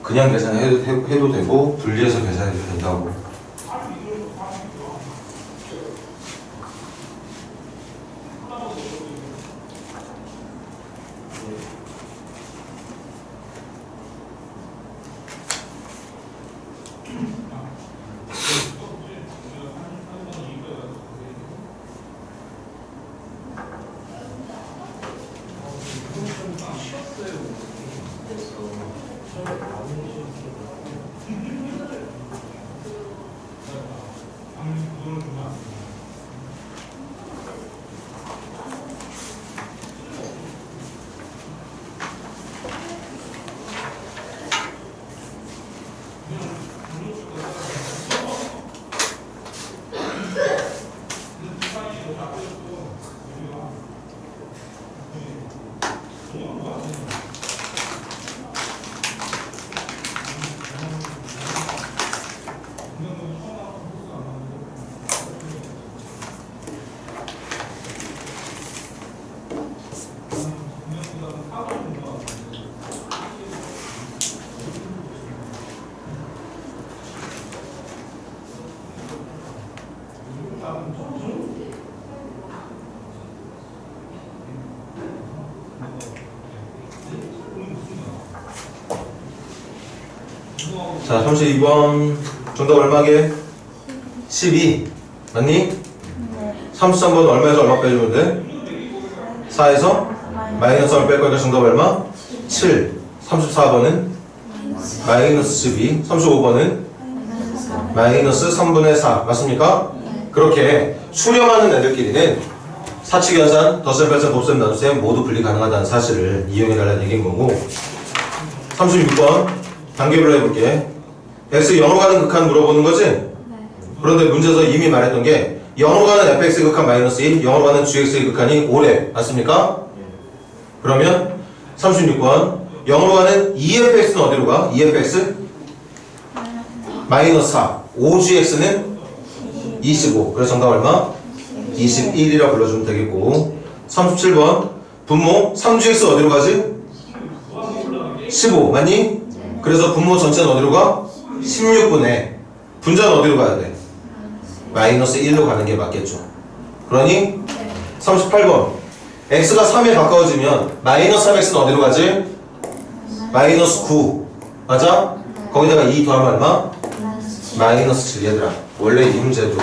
그냥 계산해도 되고 분리해서 계산해도 된다고. 자, 32번 정답 얼마게? 12 맞니? 네. 33번 얼마에서 얼마 빼주면 돼? 4에서 마이너스 1을 뺄 거니까 정답 얼마? 7 34번은 마이너스 12 35번은 마이너스 3분의 4 맞습니까? 그렇게 수렴하는 애들끼리는 사칙연산, 덧셈, 뺄셈, 곱셈, 나눗셈 모두 분리 가능하다는 사실을 이용해달라는 얘기인 거고 36번 단계별로 해볼게. x 0으로 가는 극한 물어보는 거지? 네. 그런데 문제에서 이미 말했던 게 0으로 가는 fx의 극한 마이너스 1, 0으로 가는 gx의 극한이 5래. 맞습니까? 그러면 36번 0으로 가는 2fx는 어디로 가? 2fx? 마이너스 4 5gx는 25. 그래서 정답 얼마? 21이라 불러주면 되겠고 37번 분모 3GX 어디로 가지? 15 맞니? 그래서 분모 전체는 어디로 가? 16분의 분자는 어디로 가야 돼? 마이너스 1로 가는 게 맞겠죠. 그러니 38번 x가 3에 가까워지면 마이너스 3x는 어디로 가지? 마이너스 9 맞아? 거기다가 2 더하면 얼마? 마이너스 7 얘들아 원래 이 문제도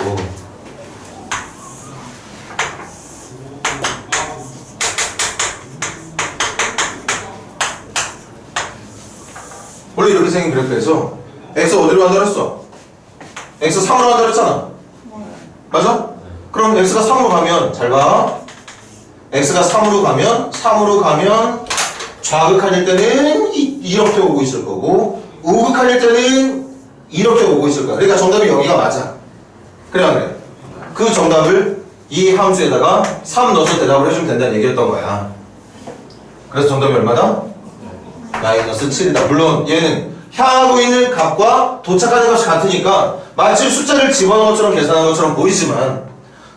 원래 이렇게 생긴 그래프에서 x 어디로 간다 그랬어? x 3으로 간다 그랬잖아 맞아? 그럼 x가 3으로 가면 잘 봐. x가 3으로 가면 좌극한일 때는 이렇게 오고 있을 거고 우극한일 때는 이렇게 오고 있을 거야. 그러니까 정답이 여기가 맞아. 그래 안 그래? 그 정답을 이 함수에다가 3 넣어서 대답을 해주면 된다는 얘기였던 거야. 그래서 정답이 얼마다? 마이너스 7이다. 물론 얘는 향하고 있는 값과 도착하는 것이 같으니까 마치 숫자를 집어넣은 것처럼 계산한 것처럼 보이지만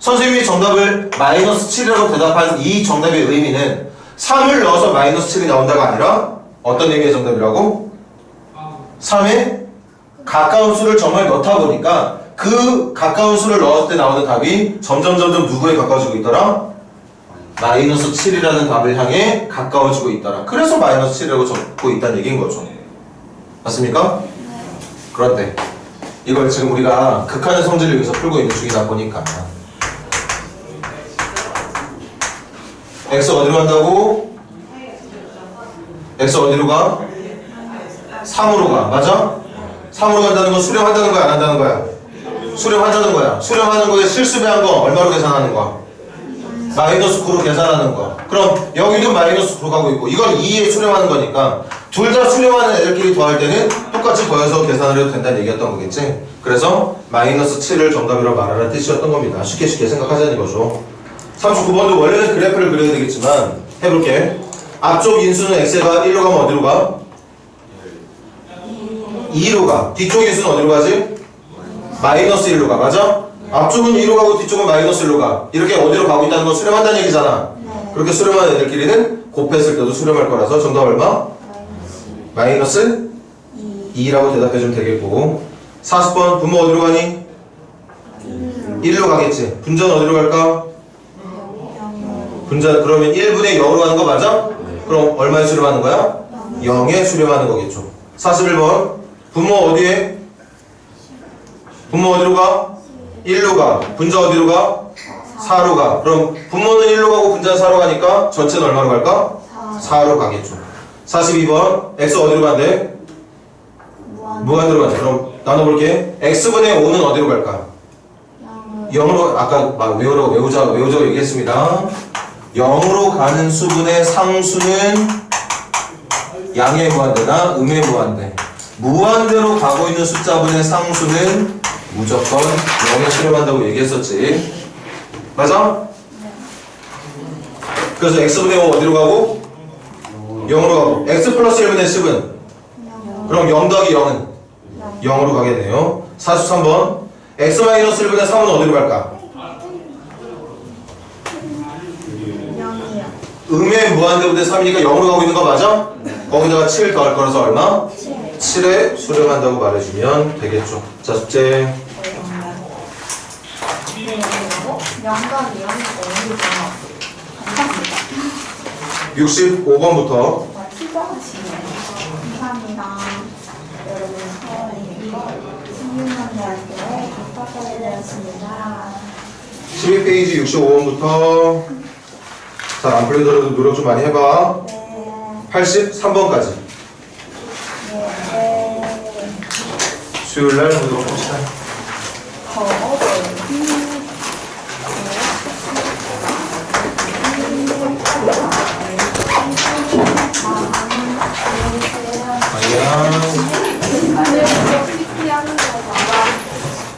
선생님이 정답을 마이너스 7이라고 대답한 이 정답의 의미는 3을 넣어서 마이너스 7이 나온다가 아니라 어떤 의미의 정답이라고? 3에 가까운 수를 정말 넣다 보니까 그 가까운 수를 넣었을 때 나오는 답이 점점 누구에 가까워지고 있더라? 마이너스 7이라는 답을 향해 가까워지고 있더라. 그래서 마이너스 7이라고 적고 있다는 얘기인 거죠. 맞습니까? 그런데 이걸 지금 우리가 극한의 성질을 위해서 풀고 있는 중이다 보니까 x 어디로 간다고? x 어디로 가? 3으로 가. 맞아? 3으로 간다는 건 수렴한다는 거야? 안 한다는 거야? 수렴한다는 거야. 수렴하는 거에 실수배한 거 얼마로 계산하는 거야? 마이너스 9로 계산하는 거야. 그럼 여기도 마이너스 9로 가고 있고 이건 2에 수렴하는 거니까 둘 다 수렴하는 애들끼리 더할 때는 똑같이 더해서 계산을 해도 된다는 얘기였던 거겠지? 그래서 마이너스 7을 정답이라고 말하는 뜻이었던 겁니다. 쉽게 생각하자는 거죠. 39번도 원래는 그래프를 그려야 되겠지만 해볼게. 앞쪽 인수는 x가 1로 가면 어디로 가? 2로 가. 뒤쪽 인수는 어디로 가지? 마이너스 1로 가. 맞아? 앞쪽은 2로 가고 뒤쪽은 마이너스 1로 가. 이렇게 어디로 가고 있다는 건 수렴한다는 얘기잖아. 그렇게 수렴하는 애들끼리는 곱했을 때도 수렴할 거라서 정답 얼마? 마이너스 2라고 대답해주면 되겠고 40번 분모 어디로 가니? 1로 가겠지. 분자는 어디로 갈까? 분자 그러면 1분의 0으로 가는 거 맞아? 그럼 얼마에 수렴하는 거야? 0에 수렴하는 거겠죠. 41번 분모 어디에? 분모 어디로 가? 1로 가. 분자 어디로 가? 4로 가. 그럼 분모는 1로 가고 분자는 4로 가니까 전체는 얼마로 갈까? 4로 가겠죠. 42번 x 어디로 간대? 무한대로 간대. 그럼 나눠볼게. x분의 5는 어디로 갈까? 0으로 아까 막 외우자고 얘기했습니다. 0으로 가는 수분의 상수는 양의 무한대나 음의 무한대. 무한대로 가고 있는 숫자분의 상수는 무조건 0에 수렴한다고 얘기했었지. 맞아? 그래서 x분의 5 어디로 가고? 0으로 가고 x 플러스 1분의 10은? 그럼 0 더하기 0은? 0으로 가겠네요. 43번 x 마이너스 1분의 3은 어디로 갈까? 0이요. 음의 무한대분의 3이니까 0으로 가고 있는 거 맞아? 거기다가 7 더할 거라서 얼마? 7에 수렴한다고 말해주면 되겠죠. 자, 숙제. 0과 0이 어디잖아. 65번부터 감사합니다. 여러분, 16년대학교에 입학하게 되었습니다. 12페이지 65번부터 잘 안 풀리더라도 노력 좀 많이 해봐. 네. 83번까지 네. 수요일날 보도록 합시다.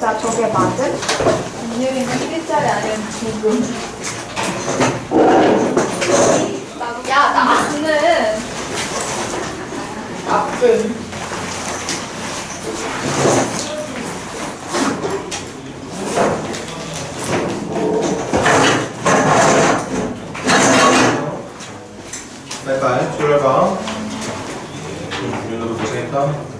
자, 저게 맞은? 분명히는 1짜리 아니면 지금. 야, 나는 나쁜. 결과 윤호도 고생했다.